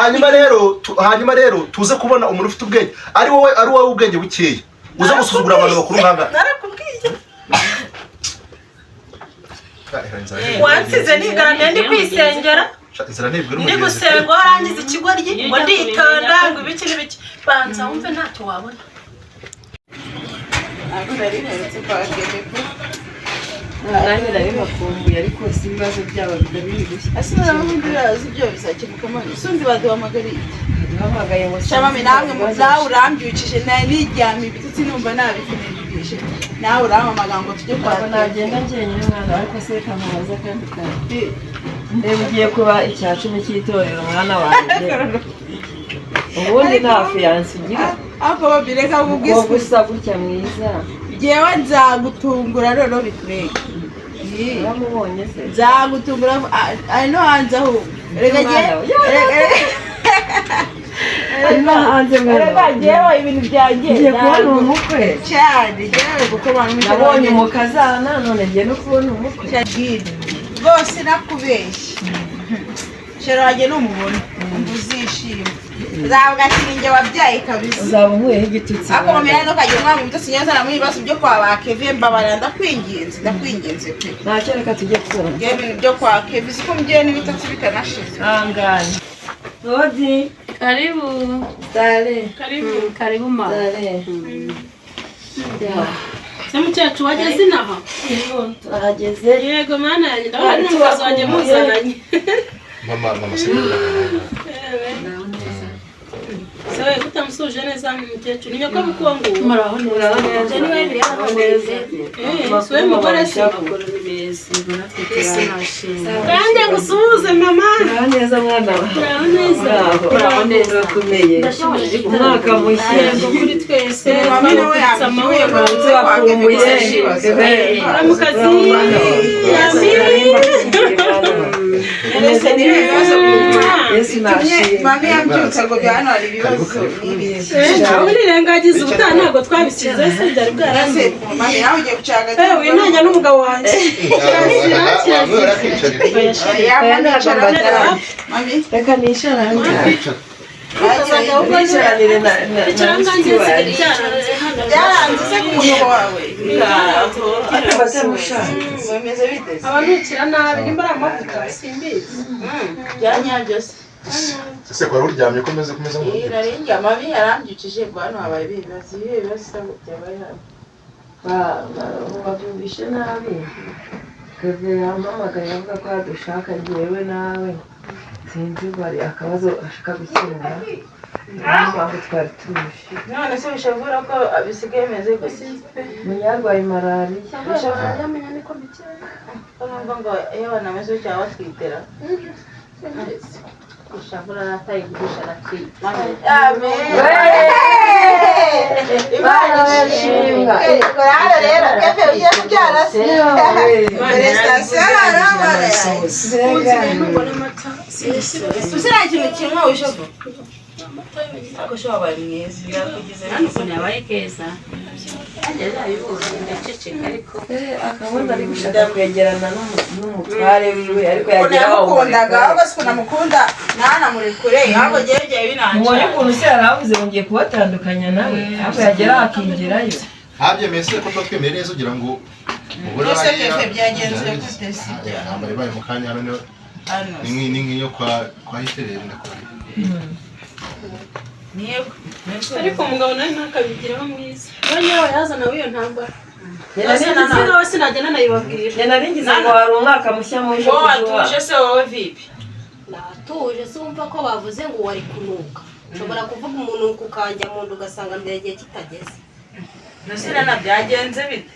[SPEAKER 3] hanyuma rero tuze kubona umuntu ufite ubwenge ari wowe ubwenge bukeya uza gusuzugura abantu bakuru nkanga
[SPEAKER 1] wansize nigaragaye ndi kwisengera ndi gusenga warangiza ikigoryi ngo nditonda ngo ibiki n'ibiki banza wumve ntacyo wabona
[SPEAKER 5] nanjye ndabibakumbuye ariko si ibibazo byabo bidabigushya
[SPEAKER 6] ese n'abundi birazi ibyo bizakemuka mami sundi baduhamagariye
[SPEAKER 5] duhamagaye ngo
[SPEAKER 6] shamami namwe nawe urambyukije nawe niryamye ibitutsi numva nabikunirije nawe urampamagara ngo tujye kwa
[SPEAKER 5] nagenda njyenyine mwana ariko se reka nkubaze kandi kandi ndeba ugiye kuba icya 10 cy'itorero mwana wanjye ubundi nta fiyanse ugira
[SPEAKER 6] ako babireka ubwisi
[SPEAKER 5] gusa gutya mwiza
[SPEAKER 6] jewe nzagutungura rero bikureka
[SPEAKER 5] uramubonye se
[SPEAKER 6] nzagutungura no hanze aho reka
[SPEAKER 5] hanze
[SPEAKER 6] reka jewe ibintu byanjye
[SPEAKER 5] ngiye kubona umukwe
[SPEAKER 6] cyane jewe kuko abantu
[SPEAKER 5] nabonye umukazana none ngiye no kubona umukwe
[SPEAKER 6] rwose nakubeshye shero wanjye n'umubona uzishima uzavuga ati ninjye wabyaye kabisa
[SPEAKER 5] uzaba umuyeho igitutsi
[SPEAKER 6] ako mumenya ntukajya umwami ibitutsi nyazana muri ibibazo byo kwa ba Kevin mbabarira ndakwinginze pe
[SPEAKER 5] ntacyo reka tujye kubona
[SPEAKER 6] ibintu byo kwa Kevin siko mgiye n'ibitutsi bikanashize
[SPEAKER 5] angane Rodi
[SPEAKER 2] karibu
[SPEAKER 5] dale
[SPEAKER 2] karibu ma
[SPEAKER 5] dale
[SPEAKER 1] se mukecuru wageze inaha
[SPEAKER 5] turahageze
[SPEAKER 1] yego mana yanjye ndabona n'umukozi wanjye muzananye
[SPEAKER 3] mama se
[SPEAKER 1] sewe utamusuje neza mukecuru ni nyoko bukongo
[SPEAKER 2] muraho neza
[SPEAKER 1] niwe biri hano neza sewe mugore se kandi ngusuhuze mama
[SPEAKER 5] muraho neza mwana
[SPEAKER 1] muraho neza
[SPEAKER 5] muraho neza kumeye umwaka mushya
[SPEAKER 1] yego kuri twese
[SPEAKER 6] mama nawe yambiwe
[SPEAKER 5] baranze bakumbuye
[SPEAKER 1] aramukazi
[SPEAKER 6] ese ni ibibazo
[SPEAKER 5] Yesu nashimye
[SPEAKER 6] mama yambyutse ngo byano hari ibibazo
[SPEAKER 1] urirengagiza ubutaha ntabwo twabisize se byari bwaranze
[SPEAKER 6] mama nawe ugiye gucaga
[SPEAKER 1] winanya n'umugabo wanjye
[SPEAKER 5] reka nisharane
[SPEAKER 6] byaranze ku muntu wawe
[SPEAKER 1] abanukira nabi nimba ari amavuta simbizi
[SPEAKER 6] byanyageze
[SPEAKER 3] ese kwa uryamye ko meze kumeza ngo
[SPEAKER 6] iraringa amabi yarambyukije ngo hano habaye ibibazo isabo byabaye hano
[SPEAKER 5] wabyumvishe nabi keve yampamagaye avuga ko yadushaka njyewe nawe sinzi ngo hari akabazo ashaka gukemura niyo mpamvu twari tuje
[SPEAKER 6] none se bishavura ko bisigaye bimeze gusa
[SPEAKER 5] munyarwaye malariya
[SPEAKER 1] yamenya niko bikeye
[SPEAKER 6] numva ngo iyo banameze cyangwa batwitera
[SPEAKER 2] ishavura natayigurisha araciye.
[SPEAKER 5] Imana yashimwa.
[SPEAKER 6] rero Keve ugiye kubyara se sitasiyo
[SPEAKER 1] Nubona amata
[SPEAKER 6] usira ikintu kimwe wishobo ako sho wabaye mwiza birakugize
[SPEAKER 2] Niko nabaye keza. Agera yuko ndaceceka ariko
[SPEAKER 5] Akabundi ari gushaka kwegerana n'umutware wiwe ariko yagira aho
[SPEAKER 6] namukundaga ahubwo si kunamukunda ntanamurikure ahubwo byegeye binanje
[SPEAKER 5] Mubonye ukuntu se yaravuze ngiye kubatandukanya nawe ariko yagera akingirayo.
[SPEAKER 3] habyemeye ko tuba twemeye neza ugira ngo umugore
[SPEAKER 6] Ese Keve byagenze gute se
[SPEAKER 3] ntambara ibaye mu kanya hano ni nk'iyo kwa Hitereri ndakora
[SPEAKER 6] niyo
[SPEAKER 1] ariko umugabo nawe ntakabigiraho mwiza nyawe yazana w'iyo ntambara
[SPEAKER 5] Nawe
[SPEAKER 1] sinagenda nayibabwira
[SPEAKER 5] naringize ngo hari umwaka mushya muje
[SPEAKER 6] wowe watuje se wowe vipi
[SPEAKER 4] natuje se wumva ko bavuze ngo wari kunuka ushobora kuvuga umuntu ukukanja mu nda ugasanga mbere igihe kitageze
[SPEAKER 6] nusira na byagenze bite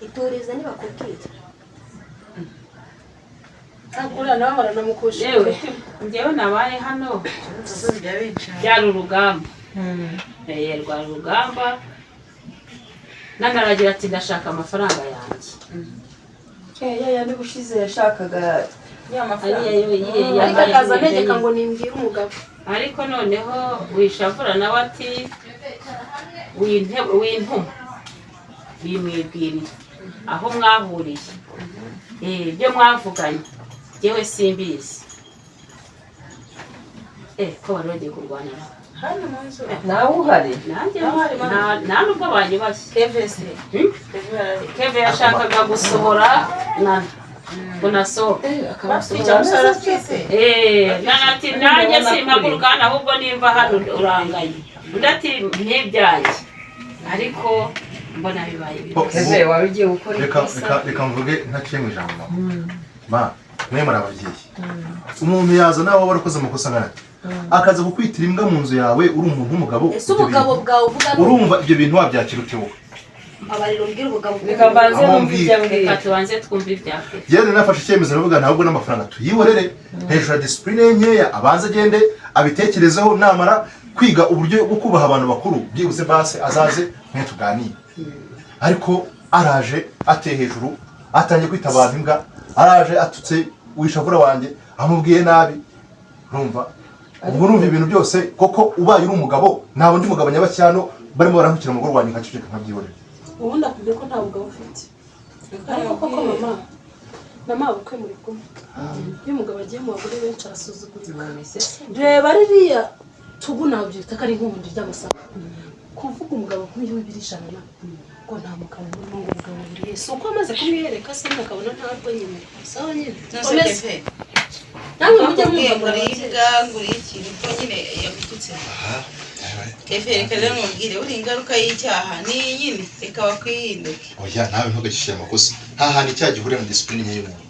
[SPEAKER 4] iturize ntibakubwira
[SPEAKER 1] akura nawe baranamukusha
[SPEAKER 2] yewe njyewe nabaye hano byari urugamba. Rwari urugamba nanaragira ati ndashaka amafaranga yanjye.
[SPEAKER 5] yandi gushize yashakaga
[SPEAKER 1] akaza antegeka ngo nimbwire umugabo
[SPEAKER 2] ariko noneho wishavura nawe ati wintuma bimwibwiriye aho mwahuriye ibyo mwavuganye yewe simbizi ko wari wagiye kurwana
[SPEAKER 5] nawe uhari
[SPEAKER 2] nanjye nta nubwo banyubashye.
[SPEAKER 6] Keve se
[SPEAKER 2] Keve yashakaga gusohora nana ngo nasohoke
[SPEAKER 6] akamusora twese
[SPEAKER 2] nana ati nanjye simpaguruka hano ahubwo nimba hano urangaye undi ati ntibyaye ariko mbona bibaye
[SPEAKER 5] Keve wari ugiye gukora
[SPEAKER 3] reka mvuge ntaciye mu ijambo ma mwe muri ababyeyi umuntu yaza nawe waba warakoze amakosa nkana akaza kukwitira imbwa mu nzu yawe uri umuntu w'umugabo
[SPEAKER 4] ese ubugabo bwawe uvuga
[SPEAKER 3] urumva ibyo bintu wabyakira ute wowe
[SPEAKER 4] abariro mbwira ubugabo
[SPEAKER 5] reka mbanze numva ibyo
[SPEAKER 2] reka
[SPEAKER 5] ambwira
[SPEAKER 2] tubanze twumve ibyawe.
[SPEAKER 3] yewe nafashe icyemezo navuga ntabwo n'amafaranga tuyihorere hejuru ya disipurine ye nkeya abanze agende abitekerezeho namara kwiga uburyo bwo kubaha abantu bakuru byibuze base azaze mwe tuganire ariko araje ateye hejuru atangiye kwita abantu imbwa araje atutse wishavura wanjye amubwiye nabi urumva ubwo urumva ibintu byose koko ubaye uri umugabo ntabwo ndi mugabo nyabacyano barimo barankukira umugore wanjye nkaceceka nkabyihorera
[SPEAKER 1] ubundi akubwiye ko nta bugabo ufite ariko koko mama bukwe muri kumwe iyo umugabo agiye mu bagore benshi arasuzugurika reba ririya tugu nabyita ko ari nk'ubundi ry'amasaka kuvuga umugabo nk'uyu w'ibirishana na ngo nta mugabo n'umwe ngo umugabo buri wese uko amaze kumwiyereka se mukabona ntabwo nyine sawa nyine
[SPEAKER 6] Keve
[SPEAKER 1] namwe mujye mwumva
[SPEAKER 6] nguribwa nguriye ikintu ko nyine yagututse Keve reka rero mubwire uri ingaruka y'icyaha ni nyine reka bakwihinduke
[SPEAKER 3] oya nawe ntugashyire amakosa nta hantu icyaha gihurira na disipurine nke y'umuntu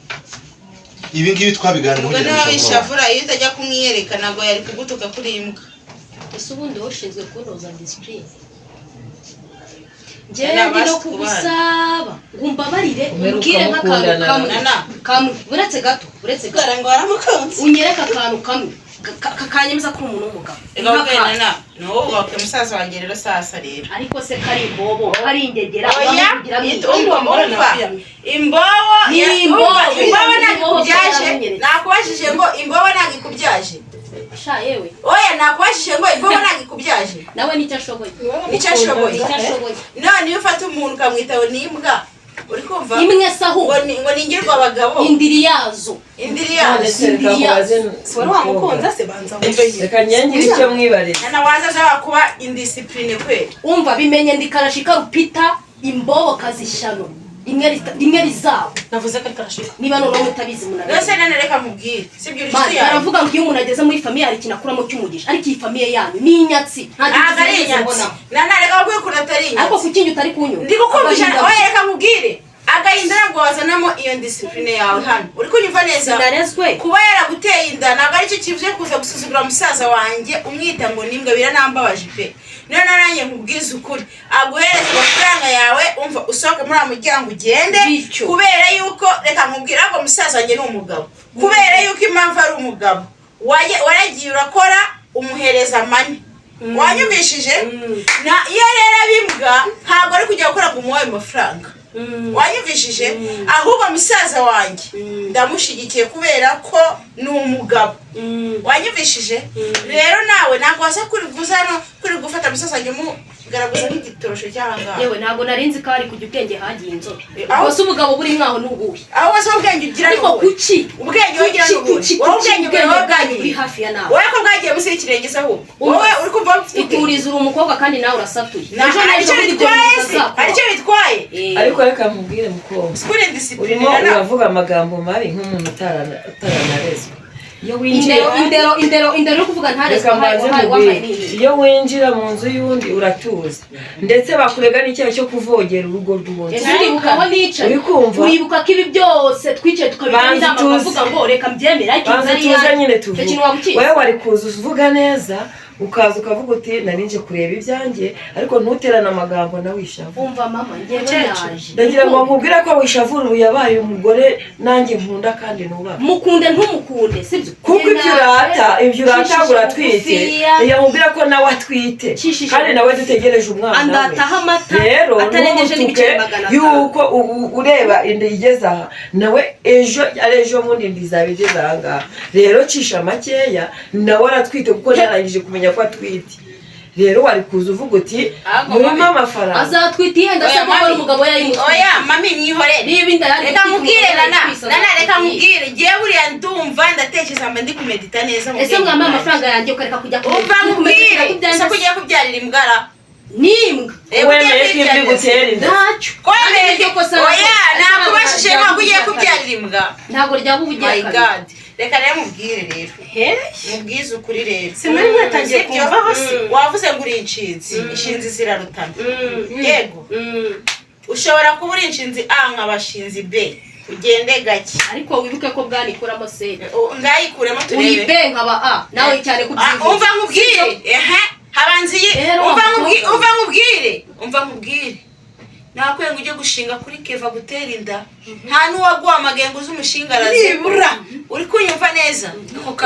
[SPEAKER 3] ibi ngibi twabiganira
[SPEAKER 6] ubwo nawe wishavura iyo utajya kumwiyereka ntabwo yari kugutuka kuri imbwa
[SPEAKER 4] ese ubundi ushinzwe kunoza disipurine njyewe ndi no kugusaba ngo umbabarire umbwire nk'akantu kamwe uretse gato
[SPEAKER 6] ngo waramukunze
[SPEAKER 4] unyereka akantu kamwe kakanyemeza ko umuntu w'umugabo
[SPEAKER 6] igabugana n'uwo bwake musaza wanjye rero sasa rero
[SPEAKER 4] ariko se kari imbobo kari ingegera
[SPEAKER 6] oya imbobo nakubyaje nakubajije ngo imbobo nagikubyaje
[SPEAKER 4] sha yewe
[SPEAKER 6] oya nakubajije ngo imbobo nagikubyaje
[SPEAKER 4] nawe nicyo ashoboye
[SPEAKER 6] none iyo ufata umuntu ukamwitaho n'imbwa uri kumva
[SPEAKER 4] imwe sahu
[SPEAKER 6] ngo ningirwa abagabo
[SPEAKER 4] indiri yazo
[SPEAKER 1] wari wamukunze se banza wumve
[SPEAKER 5] reka nyengire icyo mwibarira
[SPEAKER 6] nana waza ashaka kuba indisipurine kweli
[SPEAKER 4] umva bimenye ndikarashika rupita imbobo kazishyano rimwe rizabo
[SPEAKER 1] navuze ko ari karashika
[SPEAKER 4] niba noneho mutabizi munarebe
[SPEAKER 6] rwose nane reka mubwire sibyo uri nshuti yawe
[SPEAKER 4] aravuga ngo iyo umuntu ageze muri famiye hari ikintu akuramo cy'umugisha ariko iyi famiye yanyu ni inyatsi
[SPEAKER 6] ntabwo ari inyatsi nana reka mubwire ukuntu atari inyatsi
[SPEAKER 4] ariko kuki njye utari kunyuma
[SPEAKER 6] ndi gukumvisha oya reka mubwire agahinda ntabwo wazanamo iyo disipurine yawe hano uri kunyumva neza
[SPEAKER 4] sinarezwe
[SPEAKER 6] kuba yaraguteye inda ntabwo aricyo kivuze kuza gusuzugura musaza wanjye umwita ngo nimbwa biranambabaje pe none nanjye nkubwize ukuri aguhereza amafaranga yawe umva usohoke muri muryango ugende kubera yuko reka nkubwira ngo musaza wanjye ni umugabo kubera yuko impamvu ari umugabo waragiye urakora umuhereza mani wanyumvishije iyo rero abimbwa ntabwo ari kujya gukora ngo umuhe amafaranga wanyumvishije ahubwo musaza wanjye ndamushyigikiye kubera ko ni umugabo wanyumvishije rero nawe ntabwo wasa kuri gufata musaza wanjye mugaragaza nk'igitorosho cy'ahangaha
[SPEAKER 4] yewe ntabwo narinzi ko ari kujya ubwenge hagiye inzoga aho se ubugabo buri mwaho n'ubuhe
[SPEAKER 6] aho wese ubwenge ugira
[SPEAKER 4] ariko kuki
[SPEAKER 6] ubwenge ugira n'ubuhe wowe ubwenge bwawe
[SPEAKER 4] buri hafi ya nawe
[SPEAKER 6] wowe ko bwagiye munsi y'ikirenge se ahubwo wowe uri kumva ufite
[SPEAKER 4] ituriza uri umukobwa kandi nawe urasatuye
[SPEAKER 6] aricyo bitwaye
[SPEAKER 5] ariko reka nkubwire mukobwa
[SPEAKER 6] sikuri disipline
[SPEAKER 5] urimo uravuga amagambo mabi nk'umuntu utaranarezwe iyo winjira
[SPEAKER 4] indero yo kuvuga ntarezwe
[SPEAKER 5] iyo winjira mu nzu y'undi uratuza ndetse bakurega n'icyaha cyo kuvogera urugo rw'undi
[SPEAKER 4] uribuka aho nicaye uribuka ko ibi byose twicaye tukabigira inama bavuga ngo reka mbyemere ariko
[SPEAKER 5] tuza nyine tuvuga wowe wari kuza uvuga neza ukaza ukavuga uti narinje kureba ibyanjye ariko ntuterane amagambo nawe wishavu
[SPEAKER 4] umva mama ngewe naje
[SPEAKER 5] ndagira ngo nkubwire ko wishavura ubu yabaye umugore nanjye nkunda kandi nubaha
[SPEAKER 4] mukunde ntumukunde sibyo
[SPEAKER 5] kuko ibyo urata uratwite iyo nkubwira ko nawe atwite kandi nawe dutegereje umwana we
[SPEAKER 4] andataha amata
[SPEAKER 5] rero ntutuke yuko ureba inda igeze aha nawe ejo bundi inda izaba igeze aha ngaha rero cisha makeya nawe aratwite kuko yarangije kumenya ko atwite rero wari kuza uvuga uti murimo amafaranga
[SPEAKER 4] azatwite ihenda se kuko ari umugabo yayimutse
[SPEAKER 6] oya mami mwihorere
[SPEAKER 4] niba inda yari
[SPEAKER 6] reka mubwire nana reka mubwire ngiye buriya ndumva ndatekereza mba ndi kumedita neza
[SPEAKER 4] ese mwambaye amafaranga yanjye ukareka kujya
[SPEAKER 6] umva mubwire ese ko ugiye kubyarira imbwara
[SPEAKER 4] nimbwa
[SPEAKER 5] wemeye ko imbi gutera inda
[SPEAKER 4] ntacyo
[SPEAKER 6] oya nakubashije ntabwo ugiye kubyarira imbwa
[SPEAKER 4] ntabwo ryaba ubugiye
[SPEAKER 6] kabiri reka rero mubwire rero mubwize ukuri rero
[SPEAKER 1] sinari mwatangiye kumvaho se
[SPEAKER 6] wavuze ngo uri inshinzi inshinzi zirarutana yego ushobora kuba uri inshinzi a nk'abashinzi b ugende gake
[SPEAKER 4] ariko wibuke ko bwanikuramo sede
[SPEAKER 6] ngayikuremo turebe
[SPEAKER 4] uri b nkaba a nawe cyane kubyivuga
[SPEAKER 6] umva nkubwire habanziye umva nkubwire nakwiye ngo ujye gushinga kuri Keva gutera inda nta n'uwaguhamagaye ngo uze umushinga
[SPEAKER 1] nibura
[SPEAKER 6] uri kunyumva neza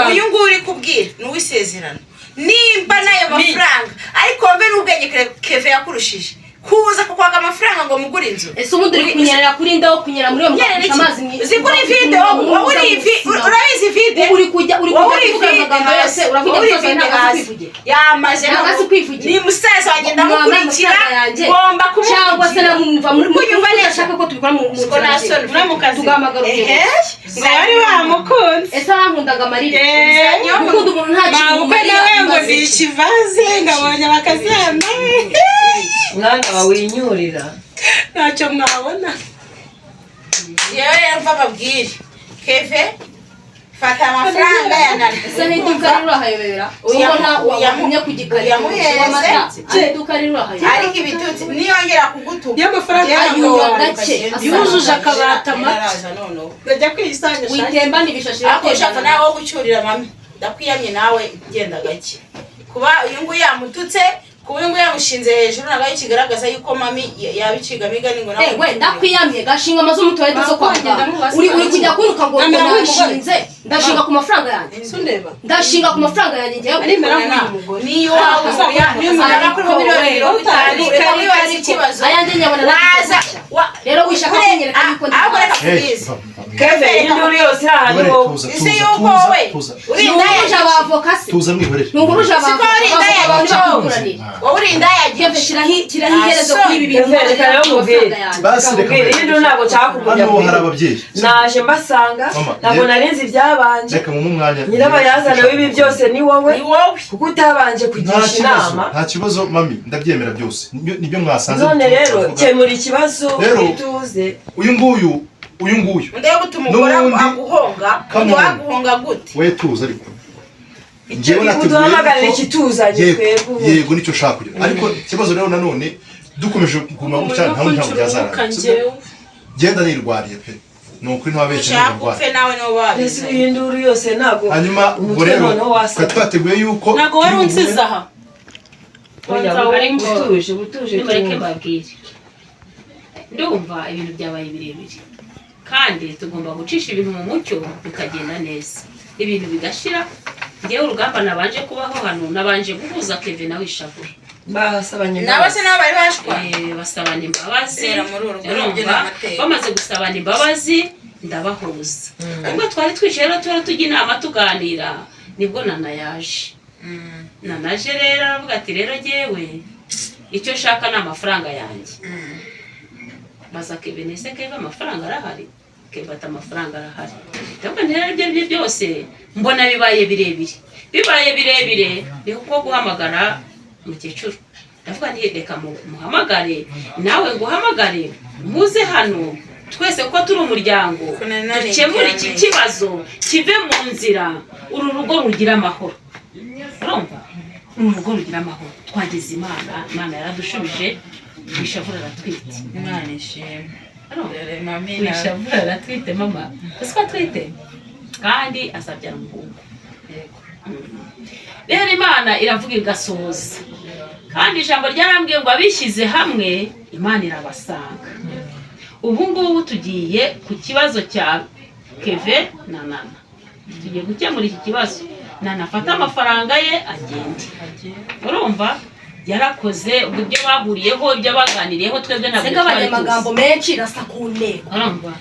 [SPEAKER 6] uyu nguyu uri kubwira ni uwisezerano nimba n'ayo mafaranga ariko mbe n'ubwenge Keva yakurushije kuza kukwaka amafaranga ngo mugure inzu
[SPEAKER 4] ese ubundi uri kunyerera kuri ndaho kunyera muri iyo amazi
[SPEAKER 6] zikuri vide wowe urabizi vide
[SPEAKER 4] uri kujya kuvuga amagambo yose uravuga ko ntabwo kwivugira
[SPEAKER 6] yamaze
[SPEAKER 4] ntabwo kwivugira
[SPEAKER 6] ni musaza wanjye ndamukurikira ngomba kumubwira
[SPEAKER 4] cyangwa se namumva muri kunyumva neza ashaka ko tubikora mu
[SPEAKER 6] mukazi
[SPEAKER 4] tugamagara
[SPEAKER 1] ngo wari wamukunze
[SPEAKER 4] ese wankundaga amarira ukunda umuntu nta kintu
[SPEAKER 1] uko nawe ngo ni ikivaze ngabonye bakazana
[SPEAKER 5] mwana wawe winyurira
[SPEAKER 1] ntacyo mwabona
[SPEAKER 6] yewe rero mva babwire Keve fata amafaranga ya nana
[SPEAKER 4] ese n'iduka riri urahayobera ubona wamumye ku gikarito w'amata iduka riri urahayobera
[SPEAKER 6] ariko ibitutsi niyongera kugutuka
[SPEAKER 1] y'amafaranga
[SPEAKER 4] ayuwa gake
[SPEAKER 1] yujuje akabata amata bajya kwisangisha
[SPEAKER 4] witemba n'ibishashi
[SPEAKER 6] ariko ushaka nawe wo gucyurira mami ndakwiyamye nawe genda gake kuba uyu nguyu yamututse kuba uyu nguyu yamushinze hejuru ntabwo ari kigaragaza yuko mami yabiciga migani ngo nawe
[SPEAKER 4] we ndakwiyamye gashinga amazu umutoyete zo kwa muganga uri kujya kwiruka ngo namushinze ndashinga ku mafaranga yanjye ndashinga ku mafaranga yanjye ngewe
[SPEAKER 6] niyo wabuza niyo kuri miliyoni 50 reka wibaze ikibazo
[SPEAKER 4] ayanjye nyabona
[SPEAKER 6] waza
[SPEAKER 4] rero wishaka kunyereka yuko
[SPEAKER 6] ahubwo reka kubizi
[SPEAKER 5] Keve induru yose ahari ho
[SPEAKER 6] ese yuko wowe uri
[SPEAKER 4] ndaya abavoka se
[SPEAKER 3] tuza mwihorere
[SPEAKER 4] ntunguruje abavoka
[SPEAKER 6] wowe uri indaya
[SPEAKER 4] Keve kirahiherezo kuri ibi bintu
[SPEAKER 5] reka rero mubwire
[SPEAKER 3] basi reka
[SPEAKER 5] induru ntabwo cyakujya
[SPEAKER 3] hano hari ababyeyi
[SPEAKER 5] naje mbasanga ntabwo narinzi ibyabanje
[SPEAKER 3] reka mu mwanya
[SPEAKER 5] nyirabayazana w'ibi byose ni wowe kuko utabanje kugisha inama
[SPEAKER 3] nta kibazo mami ndabyemera byose nibyo mwasanze
[SPEAKER 5] none rero kemura ikibazo ituze
[SPEAKER 3] uyu nguyu
[SPEAKER 6] ndebe gutuma umugore aguhonga waguhonga gute
[SPEAKER 3] we tuza ariko
[SPEAKER 5] njyewe nateguye ikituza gitwebwe
[SPEAKER 3] yego nicyo nshaka kugira ariko ikibazo rero nanone dukomeje kuguma gutya ntawe byazara genda nirwariye pe nuko nta benshi
[SPEAKER 6] n'indwara nawe no wabizi
[SPEAKER 5] ese induru yose ntago
[SPEAKER 3] hanyuma ubwo rero twateguye yuko
[SPEAKER 1] ntago wari unsize aha
[SPEAKER 2] butuje nibareke mbabwire ndumva ibintu byabaye birebire kandi tugomba gucisha ibintu mu mucyo bikagenda neza ibintu bigashira ngewe urugamba nabanje kubaho hano nabanje guhuza Kevin nawe ishavura
[SPEAKER 5] basabanye
[SPEAKER 6] nabo se nabo bari bashwa
[SPEAKER 2] basabana imbabazi
[SPEAKER 6] Zera muri uru rwego n'amateka.
[SPEAKER 2] bamaze gusabana imbabazi ndabahuza ubwo twari twicaye rero tujya inama tuganira nibwo Nana yaje Nana aje rero aravuga ati rero jyewe icyo nshaka ni amafaranga yanjye baza Kevin ese Kevin amafaranga arahari Kevin ati amafaranga arahari ndabwo rero ibyo byose mbona bibaye birebire ni uko guhamagara umukecuru ndavuga nti reka muhamagare nawe nguhamagare muze hano twese uko turi umuryango dukemure iki kibazo kive mu nzira uru rugo rugira amahoro urumva uru rugo rugira amahoro twagize Imana yaradushubije ishavura aratwite
[SPEAKER 6] Imana ishimwe
[SPEAKER 2] ishavura aratwite mama ese atwite kandi azabyara umuhungu rero Imana iravuga igasohoza kandi ijambo ryarambwiye ngo abishyize hamwe Imana irabasanga ubu ngubu tugiye ku kibazo cya Kevin na Nana tugiye gukemura iki kibazo Nana afata amafaranga ye agende urumva yarakoze ubwo ibyo bahuriyeho ibyo baganiriyeho twebwe ntabwo
[SPEAKER 4] twari amagambo menshi rasa ku ntego
[SPEAKER 2] urumva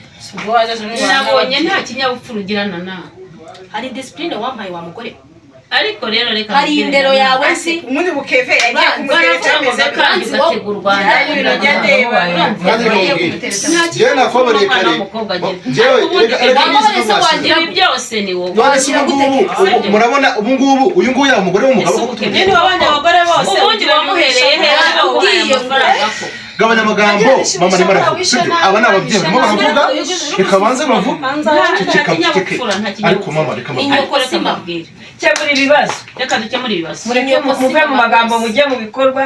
[SPEAKER 2] nabonye nta kinyabupfura ugira Nana
[SPEAKER 4] hari discipline wampaye wa mugore
[SPEAKER 2] ariko rero reka
[SPEAKER 4] hari indero yawe si
[SPEAKER 6] umundi bukeve yagiye kumutereta ameze
[SPEAKER 2] kandi gategura u Rwanda
[SPEAKER 3] jewe nakoboreye kare jewe
[SPEAKER 2] ibi byose ni wowe
[SPEAKER 3] murabona ubu ngubu uyu nguyu yaba umugore w'umugabo kuko
[SPEAKER 2] nyine wabanye abagore bose ubundi wamuhereye hejuru uhaye amafaranga ko
[SPEAKER 3] gabanya amagambo mama ni maravuga sibyo aba ni ababyeyi barimo baravuga reka banze bavuga ariko mama reka
[SPEAKER 2] mabwire
[SPEAKER 5] cyabura ibibazo
[SPEAKER 2] reka dukemure ibibazo
[SPEAKER 5] muve mu magambo mujye mu bikorwa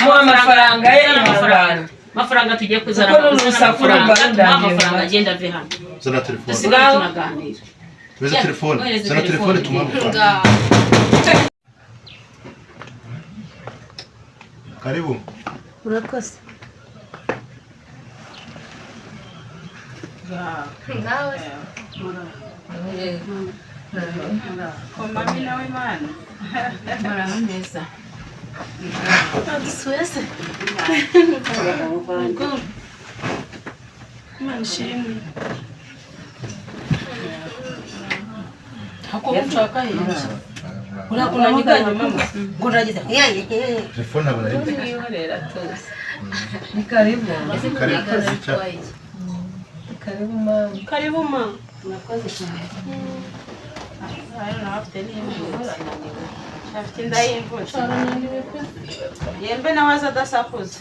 [SPEAKER 5] mu amafaranga ye
[SPEAKER 2] amafaranga tugiye kuzana amafaranga agenda ave hano
[SPEAKER 3] zana telefone
[SPEAKER 2] dusigare tunaganira
[SPEAKER 3] zana telefone tumuha amafaranga karibu
[SPEAKER 4] urakoze nawe
[SPEAKER 6] komami nawe Imana
[SPEAKER 2] muraho neza
[SPEAKER 1] dusuye se Imana ishimwe hako nshaka yinji urakunanyiganye mama ngo nagize
[SPEAKER 3] telefone aba ari
[SPEAKER 2] mwihorera tuzi
[SPEAKER 5] ni karibu
[SPEAKER 3] karibu
[SPEAKER 5] mama
[SPEAKER 1] karibu mama
[SPEAKER 2] murakoze cyane
[SPEAKER 6] afite inda y'imvutsi yembe nawe aza adasakuza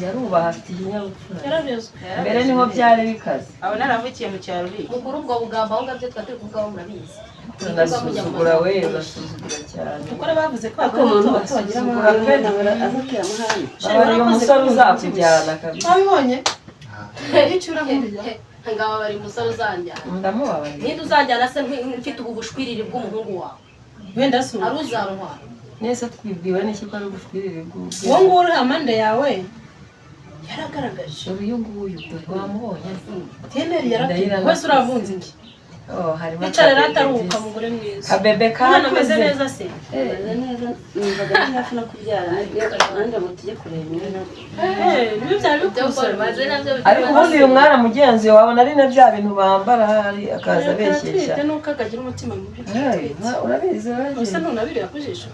[SPEAKER 5] yarubaha afite ikinyabupfura
[SPEAKER 1] yarabezwe
[SPEAKER 5] mbere niho byari bikaze
[SPEAKER 6] abo naravukiye mu cyaro uriya
[SPEAKER 4] mukuru ubwo bugamba aho ngabyo twari turi kuvugaho murabizi
[SPEAKER 5] urasuzugura we urasuzugura cyane
[SPEAKER 1] kuko bavuze ko
[SPEAKER 2] umuntu bagira amahane azatera amahane
[SPEAKER 5] bari umusore uzakujyana kabisa
[SPEAKER 1] wabibonye icyo uramubwira
[SPEAKER 4] ngaba bari umusore uzanjyana
[SPEAKER 5] ndamubabarira
[SPEAKER 4] ninde uzanjyana se mfite ubu bushwiriri bw'umuhungu wawe
[SPEAKER 1] wenda se
[SPEAKER 4] ari uzantwara
[SPEAKER 5] nese twibwiwe n'iki ko ari ubushwiriri bw'ubwe
[SPEAKER 1] uwo nguwo uri amande yawe yaragaragaje
[SPEAKER 5] uyu nguyu wamubonye
[SPEAKER 1] teneri yarabyiye wese uravunze iki
[SPEAKER 5] harimo
[SPEAKER 1] yicara rero ataruhuka mugore mwiza
[SPEAKER 5] kabebe
[SPEAKER 1] hano ameze neza se
[SPEAKER 2] numvaga ari hafi no kubyara nanjye ngo tujye kureba imyenda
[SPEAKER 1] niyo byari bikuze
[SPEAKER 5] ariko ubundi uyu mwana mugenzi wabona ari na bya bintu bambara hari akaza abeshyeshya
[SPEAKER 1] atwite nuko akagira umutima mubi
[SPEAKER 5] urabizi
[SPEAKER 1] gusa ntunabireba ku jisho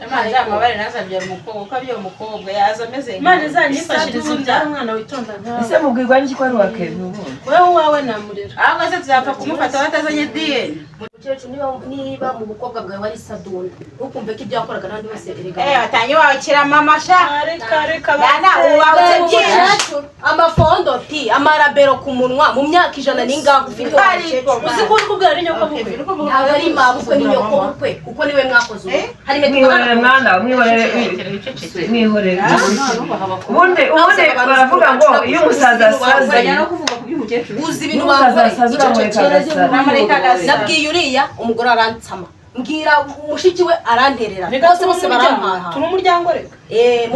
[SPEAKER 6] amazi amabare nazabyara umukobwa uko abyara umukobwa yaza ameze
[SPEAKER 1] imana izanyifashiriza ubyara umwana witonda nkawe
[SPEAKER 5] ese mubwirwa n'iki ko ari uwa Kevin ubundi
[SPEAKER 1] wowe uwawe namurera
[SPEAKER 6] ahubwo se tuzapfa kumufata batazanye diyeni
[SPEAKER 4] mukecuru niba mu bukobwa bwawe wari sadunda ntukumve ko ibyo wakoraga n'abandi bose erega
[SPEAKER 6] watangiye wakira mama sha
[SPEAKER 1] reka
[SPEAKER 6] yana uwawutse byinshi
[SPEAKER 4] mukecuru amafondoti amarabero ku munwa mu myaka 100 n'ingaho ufite
[SPEAKER 1] uzi ko uri kubwira ari nyoko bukwe
[SPEAKER 4] ntabwo ari mabukwe ni nyoko bukwe kuko niwe mwakoze ubu hari
[SPEAKER 5] mwihorere mwana mwihorere ubundi baravuga ngo iyo umusaza asaze
[SPEAKER 4] uzi ibintu bavuga nabwiye uriya umugore aransama mbwira mushiki we aranterera bose barampaha
[SPEAKER 1] turi umuryango reka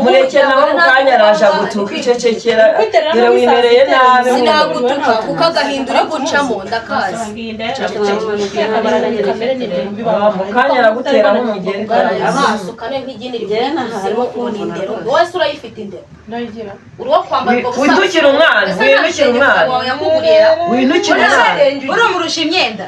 [SPEAKER 5] mureke nawe mu kanya araje gutuka icecekera gira wimereye nabi
[SPEAKER 4] sinagutuka kuko agahindura gucamo ndakazi
[SPEAKER 5] mu kanya aragutera nk'umugeni
[SPEAKER 4] amaso kane nk'igini rivuyemo unindero wowe se urayifite indero
[SPEAKER 1] ndayigira
[SPEAKER 4] uruwo kwambara
[SPEAKER 5] windukira umwana windukira umwana windukira umwana
[SPEAKER 6] urumurusha imyenda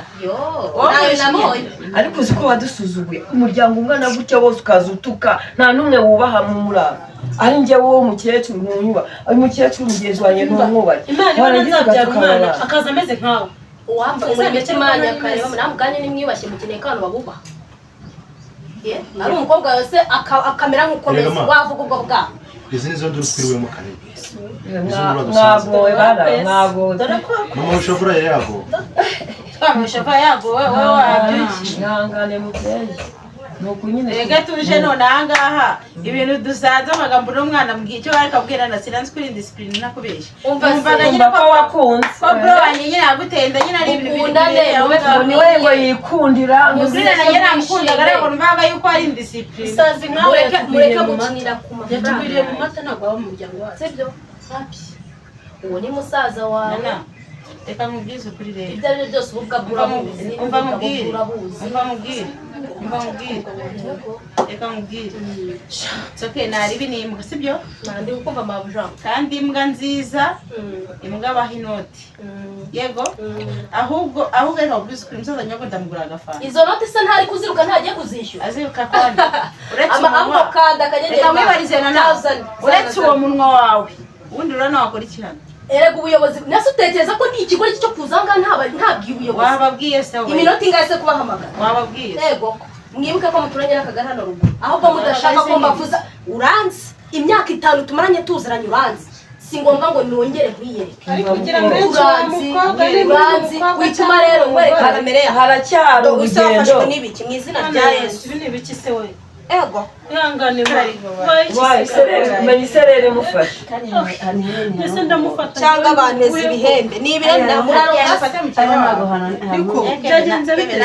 [SPEAKER 4] nawe nabonye
[SPEAKER 5] ariko uzi ko wadusuzuguye umuryango ungana gutya wose ukaza utuka nta n'umwe wubaha mu murava ari njye wowe umukecuru ntunyuba ari umukecuru mugenzi wanjye ntumwubahe
[SPEAKER 1] imana ibona nzabyara umwana akaza ameze nkawe
[SPEAKER 4] uwambaye umutima imana akareba namwe kandi nimwiyubashye mukeneye ko abantu babubaha ari umukobwa wese akamera nk'ukomeza wavuga ubwo bwabo
[SPEAKER 3] izi nizo nduru twiriwemo kare
[SPEAKER 5] mwagowe bara mwagowe
[SPEAKER 3] n'umushoferi yago
[SPEAKER 6] twamushoferi yago wowe wabyuki
[SPEAKER 5] ihangane mubyeyi nuko nyine
[SPEAKER 6] rega tuje none ahangaha ibintu dusanze amagambo n'umwana mbwiye icyo bari kabwira na sinanzi kuri discipline nakubeshya
[SPEAKER 5] umva ko wakunze
[SPEAKER 6] ko bro wanjye nyine agutenda nyine ari ibintu
[SPEAKER 5] niwe ngo yikundira
[SPEAKER 6] nguzira na nyine amukundaga ariko numvaga yuko ari indiscipline
[SPEAKER 4] isazi nkawe mureke gukinira ku mafaranga
[SPEAKER 1] yatugwiriye mu mata ntabwo aba mu muryango wacu
[SPEAKER 4] sibyo uwo ni musaza wawe
[SPEAKER 6] reka nkubwize ukuri rero
[SPEAKER 4] ibyo ari byo byose ubu bwa burabuzi
[SPEAKER 6] umva mubwire reka nkubwire soke nari binimbwa sibyo
[SPEAKER 4] nandi ukumva mabuja
[SPEAKER 6] kandi imbwa nziza imbwa baha inoti yego ahubwo reka nkubwize ukuri umusaza nyago ndamugura agafanta
[SPEAKER 4] izo noti se ntari kuziruka ntagiye kuzishyura
[SPEAKER 6] aziruka kwandi uretse
[SPEAKER 4] umunwa kanda akanyenyeri
[SPEAKER 6] reka mwibarize na nawe uretse uwo munwa wawe ubundi urabona wakora iki hano
[SPEAKER 4] erega ubuyobozi nase utekereza ko ni ikigo cyo kuzanga ntabwiye ubuyobozi
[SPEAKER 6] wababwiye se wowe
[SPEAKER 4] iminota ingahe se kubahamagara
[SPEAKER 6] wababwiye
[SPEAKER 4] yego mwibuke ko muturanye n'akagari hano ruguru ahubwo mudashaka ko mbavuza uranzi imyaka 5 tumaranye tuziranye uranzi si ngombwa ngo nongere kwiyereke
[SPEAKER 1] kugira ngo
[SPEAKER 4] uranzi wituma rero ngwereka kamere ya
[SPEAKER 5] haracyari
[SPEAKER 4] urugendo n'ibiki mu izina rya Yesu
[SPEAKER 1] ibi ni ibiki se we
[SPEAKER 4] ego
[SPEAKER 1] ihangane
[SPEAKER 5] wayi kumenya iserere mufashe
[SPEAKER 1] ese ndamufata
[SPEAKER 4] cyangwa banteze ibihembe ni ibirembe muraro
[SPEAKER 6] yafata mu
[SPEAKER 1] ariko byagenze bite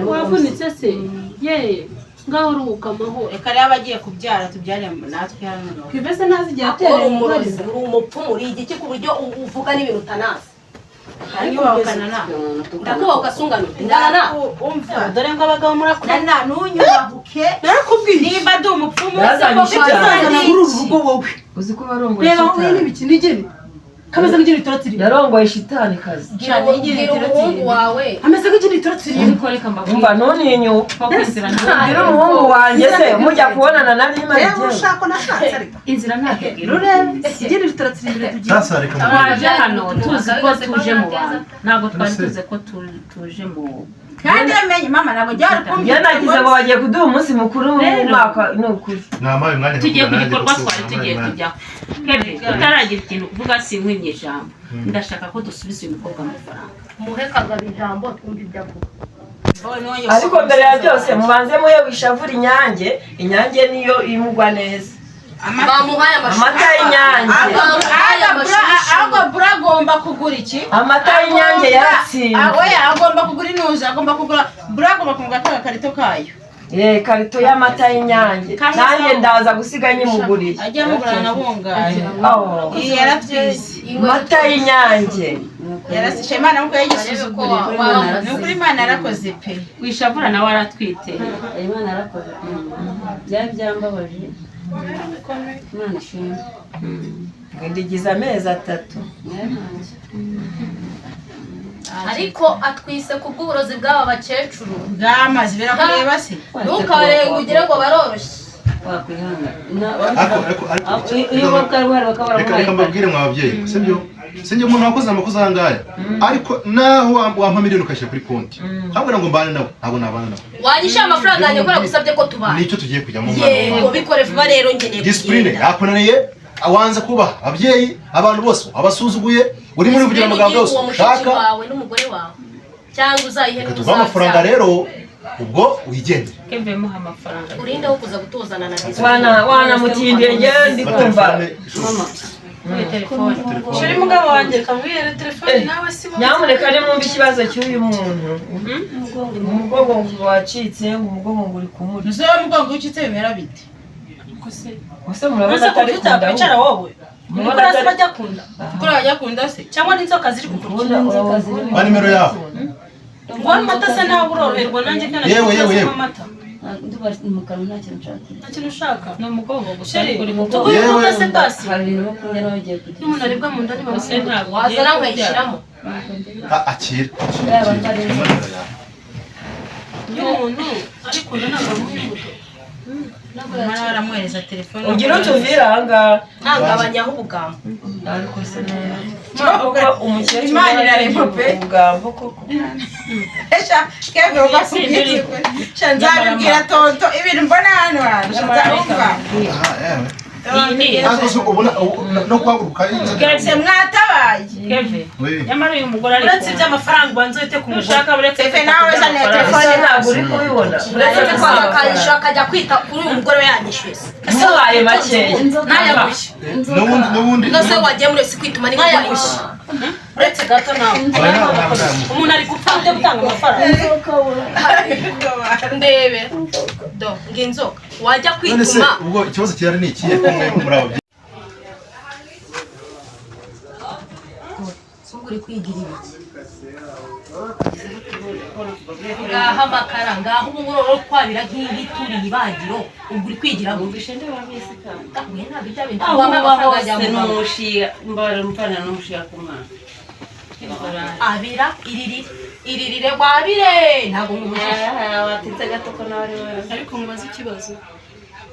[SPEAKER 1] wavunitse se ye ngaho uruhuka amahoro
[SPEAKER 6] reka rero abagiye kubyara tubyare natwe hano
[SPEAKER 1] kwivese ntazi igihe
[SPEAKER 4] atera
[SPEAKER 1] atereye
[SPEAKER 4] umurozi uri umupfumu uri igiki ku buryo uvuga n'ibintu utanazi
[SPEAKER 6] ariko wakana na
[SPEAKER 4] ndakuba ukasungana ndana
[SPEAKER 6] umva dore ngo abagabo murakora na nunyubahuke
[SPEAKER 1] narakubwiye
[SPEAKER 6] nimba ndi umupfumu
[SPEAKER 1] uzazana muri uru rugo wowe
[SPEAKER 5] uzi ko barongoye
[SPEAKER 1] reba aho n'ibiki nigeni kameze nk'igini turatiriye
[SPEAKER 5] yarongoye shitani kazi
[SPEAKER 4] gira umuhungu wawe
[SPEAKER 1] ameze nk'igini turatiriye
[SPEAKER 5] umva ntuntinyuka ngira umuhungu wanjye se mujya kubonana na rimwe
[SPEAKER 1] inzira ntabwo urebe igini turatiriye tugiye
[SPEAKER 3] sasa reka
[SPEAKER 2] twaje hano tuzi ko tuje mu bantu ntabwo twari tuzi ko tuje mu
[SPEAKER 6] kandi amenye mama ntabwo ryari kumva
[SPEAKER 5] yanagize ngo bagiye kuduha umunsi mukuru w'umwaka ni ukuri
[SPEAKER 3] namaye umwanya
[SPEAKER 2] tugiye ku gikorwa twari tugiye kujyaho kebe utaragira ikintu kuvuga sinkwimye ijambo ndashaka ko dusubiza uyu mukobwa amafaranga
[SPEAKER 4] muhekaga ijambo twumva ibyo avuga
[SPEAKER 5] ariko mbere ya byose mubanze muye wishavura inyange niyo imugwa neza
[SPEAKER 4] bamuhaye
[SPEAKER 5] amata y'inyange
[SPEAKER 6] ahubwo bura agomba kugura iki
[SPEAKER 5] amata y'inyange yaratsinze
[SPEAKER 6] oya agomba kugura inuzi agomba kugura bura agomba kugura agakarito kayo
[SPEAKER 5] karito y'amata y'inyange nanjye ndaza gusiga nyimugurira
[SPEAKER 6] ajya amugura na bungaye iyi yaratwize
[SPEAKER 5] amata y'inyange
[SPEAKER 6] yarasishe imana nuko yagisuzugurira ni ukuri imana yarakoze pe
[SPEAKER 2] wishavura nawe aratwite
[SPEAKER 7] imana yarakoze byari byambabaje imana ishimwe
[SPEAKER 5] ndigize amezi 3
[SPEAKER 4] ariko atwise ku bw'uburozi bw'aba bakecuru
[SPEAKER 6] bwamaze birakureba se
[SPEAKER 4] ntukarenga ugire ngo baroroshye
[SPEAKER 3] reka mbabwire mwa babyeyi sibyo sinjye umuntu wakoze amakosa ahangaya ariko naho wampa miliyoni ukashyira kuri konti nkabwira ngo mbane nawe ntabwo nabana nawe
[SPEAKER 4] wanyishyura amafaranga yanjye ko nagusabye ko tubana
[SPEAKER 3] nicyo tugiye kujyamo
[SPEAKER 4] yego bikore vuba rero ngeneye
[SPEAKER 3] disipurine yakunaniye wanze kubaha ababyeyi abantu bose abasuzuguye uri muri kugira amagambo yose ushaka
[SPEAKER 4] wawe n'umugore wawe cyangwa uzayihe
[SPEAKER 3] tuva amafaranga rero ubwo wigendere
[SPEAKER 2] kebe muha amafaranga
[SPEAKER 4] urinde wo kuza gutuzana na disipurine
[SPEAKER 5] wana mutindiye ngewe ndi kumva
[SPEAKER 1] telefone sheri mugabo wanjye kamwihere telefone nawe si
[SPEAKER 5] nyamuneka nimwumva ikibazo cy'uyu muntu umugongo ngo wacitse ngo umugongo ngo uri kumuri
[SPEAKER 6] uzo umugongo w'icitse bimera bite
[SPEAKER 5] ese murabona atari kunda
[SPEAKER 1] kwicara wowe murabona se bajya kunda
[SPEAKER 6] kuri bajya kunda se
[SPEAKER 1] cyangwa n'inzoka ziri kukurya
[SPEAKER 3] ba nimero yawe
[SPEAKER 1] ngo amata se ntabwo uroroherwa nanjye kana
[SPEAKER 3] yewe
[SPEAKER 1] amata
[SPEAKER 7] nduba mu kanwa nta kintu nshaka
[SPEAKER 1] nta kintu ushaka
[SPEAKER 7] ni umugongo gusa
[SPEAKER 1] sheri
[SPEAKER 7] uri
[SPEAKER 1] tuguye se basi
[SPEAKER 7] hari ibintu bakunda nawe ugiye kugira
[SPEAKER 1] umuntu aribwa mu nda
[SPEAKER 7] se ntabwo
[SPEAKER 1] wazana nkayishyiramo
[SPEAKER 3] akira
[SPEAKER 7] yaba atari
[SPEAKER 1] y'umuntu ariko ntabwo amuhimuto
[SPEAKER 6] mwana baramuhereza telefone
[SPEAKER 5] ugira utuvira ahangaha
[SPEAKER 1] ntangabanyaho ubugambo
[SPEAKER 5] ariko se neza umukecuru
[SPEAKER 6] Imana irarema pe.
[SPEAKER 5] ubugambo koko
[SPEAKER 6] esha kebe ubasubije nzabibwira tonto ibintu mbona hano hantu nzabumva
[SPEAKER 3] no kwaguruka
[SPEAKER 6] se mwatabaye
[SPEAKER 2] nyamara uyu mugore ari
[SPEAKER 1] uretse iby'amafaranga ubanza uhite ku mugore
[SPEAKER 2] ushaka uretse
[SPEAKER 6] Efe nawe zana iyo telefone
[SPEAKER 5] ntabwo uri kubibona
[SPEAKER 1] uretse kwanga akayishyura akajya kwita kuri uyu mugore we yanyishyuye
[SPEAKER 5] ese waye makeya
[SPEAKER 1] ntayagushye
[SPEAKER 3] n'ubundi
[SPEAKER 1] nose wagiye muri esi kwituma ni ntayagushye uretse gato nawe umuntu ari gupfa ujya gutanga amafaranga ndebe do nginzoka wajya
[SPEAKER 3] none se
[SPEAKER 1] kwituma
[SPEAKER 3] ubwo ikibazo cyari ni ikihe kumwe muri abo
[SPEAKER 1] uri kwigira ibiki ngaho amakara ngaho umugore wo kwabira nk'ibi turi ibagiro ubwo uri kwigira ngo
[SPEAKER 7] ubwishe nde wabise kandi
[SPEAKER 1] ntabwo ibyo bintu
[SPEAKER 7] aho
[SPEAKER 1] wambaye
[SPEAKER 7] baho
[SPEAKER 1] amafaranga ajya
[SPEAKER 7] se
[SPEAKER 1] mu
[SPEAKER 7] n'umushiya mbara mpana n'umushiya ku mwana
[SPEAKER 1] abira iririre wabire ntabwo ngubujije
[SPEAKER 7] watitse gato ko nawe ari wowe
[SPEAKER 1] ariko mubaze ikibazo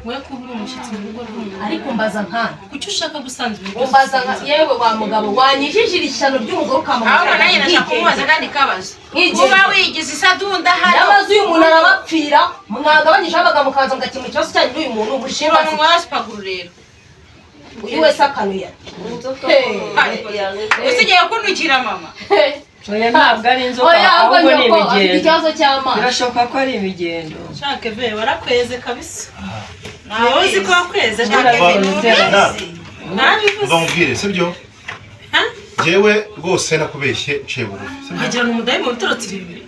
[SPEAKER 1] we kuba uri umushyitsi mu rugo rw'umuntu ariko mbaza nkana kuki ushaka gusanzwe umbaza nka yewe wa mugabo wanyijijira ishyano ry'umugore ukamuha
[SPEAKER 6] ahubwo nanjye nashaka kumubaza kandi kabazo uba wigize isadunda hano
[SPEAKER 1] y'amazu y'umuntu arabapfira mwagabanyije abaga mukaza mugakemura ikibazo cyanyu n'uyu muntu ubushinwa
[SPEAKER 6] umunwa wa sipaguru rero
[SPEAKER 1] uyu wese akanuye
[SPEAKER 6] usigaye kunukira mama
[SPEAKER 5] oya ntabwo ari inzoka
[SPEAKER 1] oya ahubwo
[SPEAKER 5] ahubwo ni
[SPEAKER 1] nyoko afite
[SPEAKER 5] imigendo
[SPEAKER 1] ikibazo cy'amazi
[SPEAKER 5] birashoboka ko ari imigendo
[SPEAKER 1] shake ve warakweze kabisa niba uzi ko wakweze
[SPEAKER 3] mubwire sibyo jewe rwose nakubeshye nciye bugufi
[SPEAKER 1] wagira ngo umudayimoni uturutse ibibiri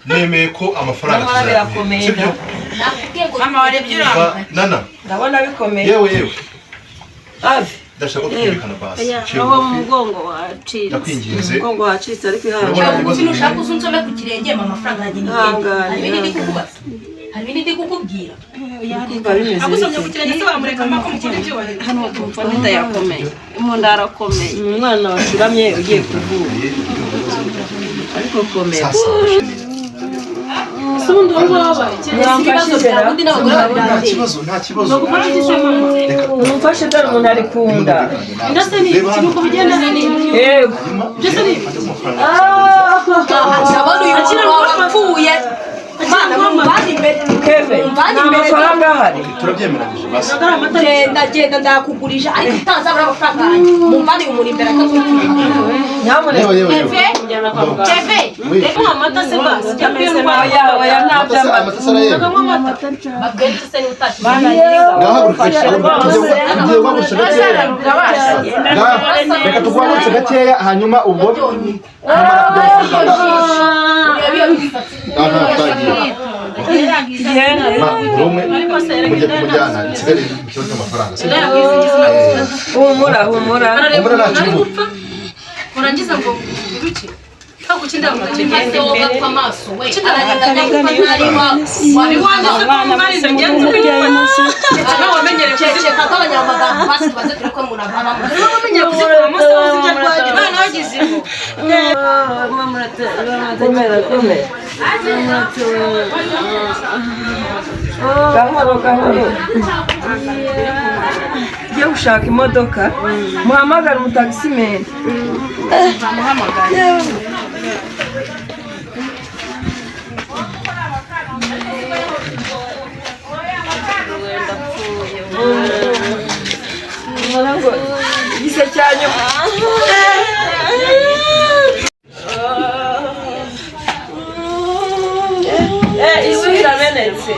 [SPEAKER 3] nemeye ko amafaranga tuzayaguhe sibyo
[SPEAKER 6] mama warebye uramba
[SPEAKER 3] nana
[SPEAKER 5] ndabona bikomeye
[SPEAKER 3] yewe
[SPEAKER 5] ave
[SPEAKER 3] ndashaka kumvikana basi
[SPEAKER 7] aho mu mugongo wacitse
[SPEAKER 3] ndakwinginze
[SPEAKER 7] umugongo wacitse ariko
[SPEAKER 3] urabona
[SPEAKER 1] ikintu ushaka uzi unsome ku kirenge mama amafaranga yanjye ni hari ibindi ndi kukubaza hari ibindi ndi kukubwira
[SPEAKER 5] kumva bimeze
[SPEAKER 1] agusomye ku kirenge se wamureka amako mukuru ibyubahiro
[SPEAKER 7] hano kumva ndayakomeye umuntu arakomeye
[SPEAKER 5] umwana wacuramye ugiye kuvura ariko komera
[SPEAKER 1] ubundi ubu wabaye ibibazo byawe undi n'abagore babiri
[SPEAKER 3] nta kibazo nta kibazo
[SPEAKER 5] umufashe dore umuntu ari kunda
[SPEAKER 1] ndetse ni ikiruko bigenda
[SPEAKER 5] yego
[SPEAKER 1] ndetse ni ndabona uyu muntu wapfuye Mana mumvane imbere
[SPEAKER 5] keve nta mafaranga ahari
[SPEAKER 3] turabyemeranyije basi
[SPEAKER 1] genda ndakugurisha ariko utanzabura amafaranga yanjye mumvane uyu muntu imbere akazumvira
[SPEAKER 5] nyamuneka
[SPEAKER 1] Keve reka amata se basi jya mbere
[SPEAKER 5] oya ntabyo
[SPEAKER 3] amata arayera
[SPEAKER 1] babwenge se ni utashi
[SPEAKER 3] tugiye guhagurisha gakeya reka tuguhagurishe gakeya hanyuma ubwo mujyana nsigare ikibazo cy'amafaranga
[SPEAKER 5] humura humura
[SPEAKER 3] nta kibazo
[SPEAKER 1] urangiza ngo uruke kagukinda mu tugende ugapfa amaso we aragenda kuba wabiwanje se ko mari ngenzi no wamenyere kuzika k'abanyamagambo basi baze kureko umuntu avamo no wamenyere kuzikura amaso bazibya rwaje bana wagize ngo
[SPEAKER 5] komera komera gahoro gahoro ujye gushaka imodoka muhamagare umutagisimeni igise cya nyuma isu iramenetse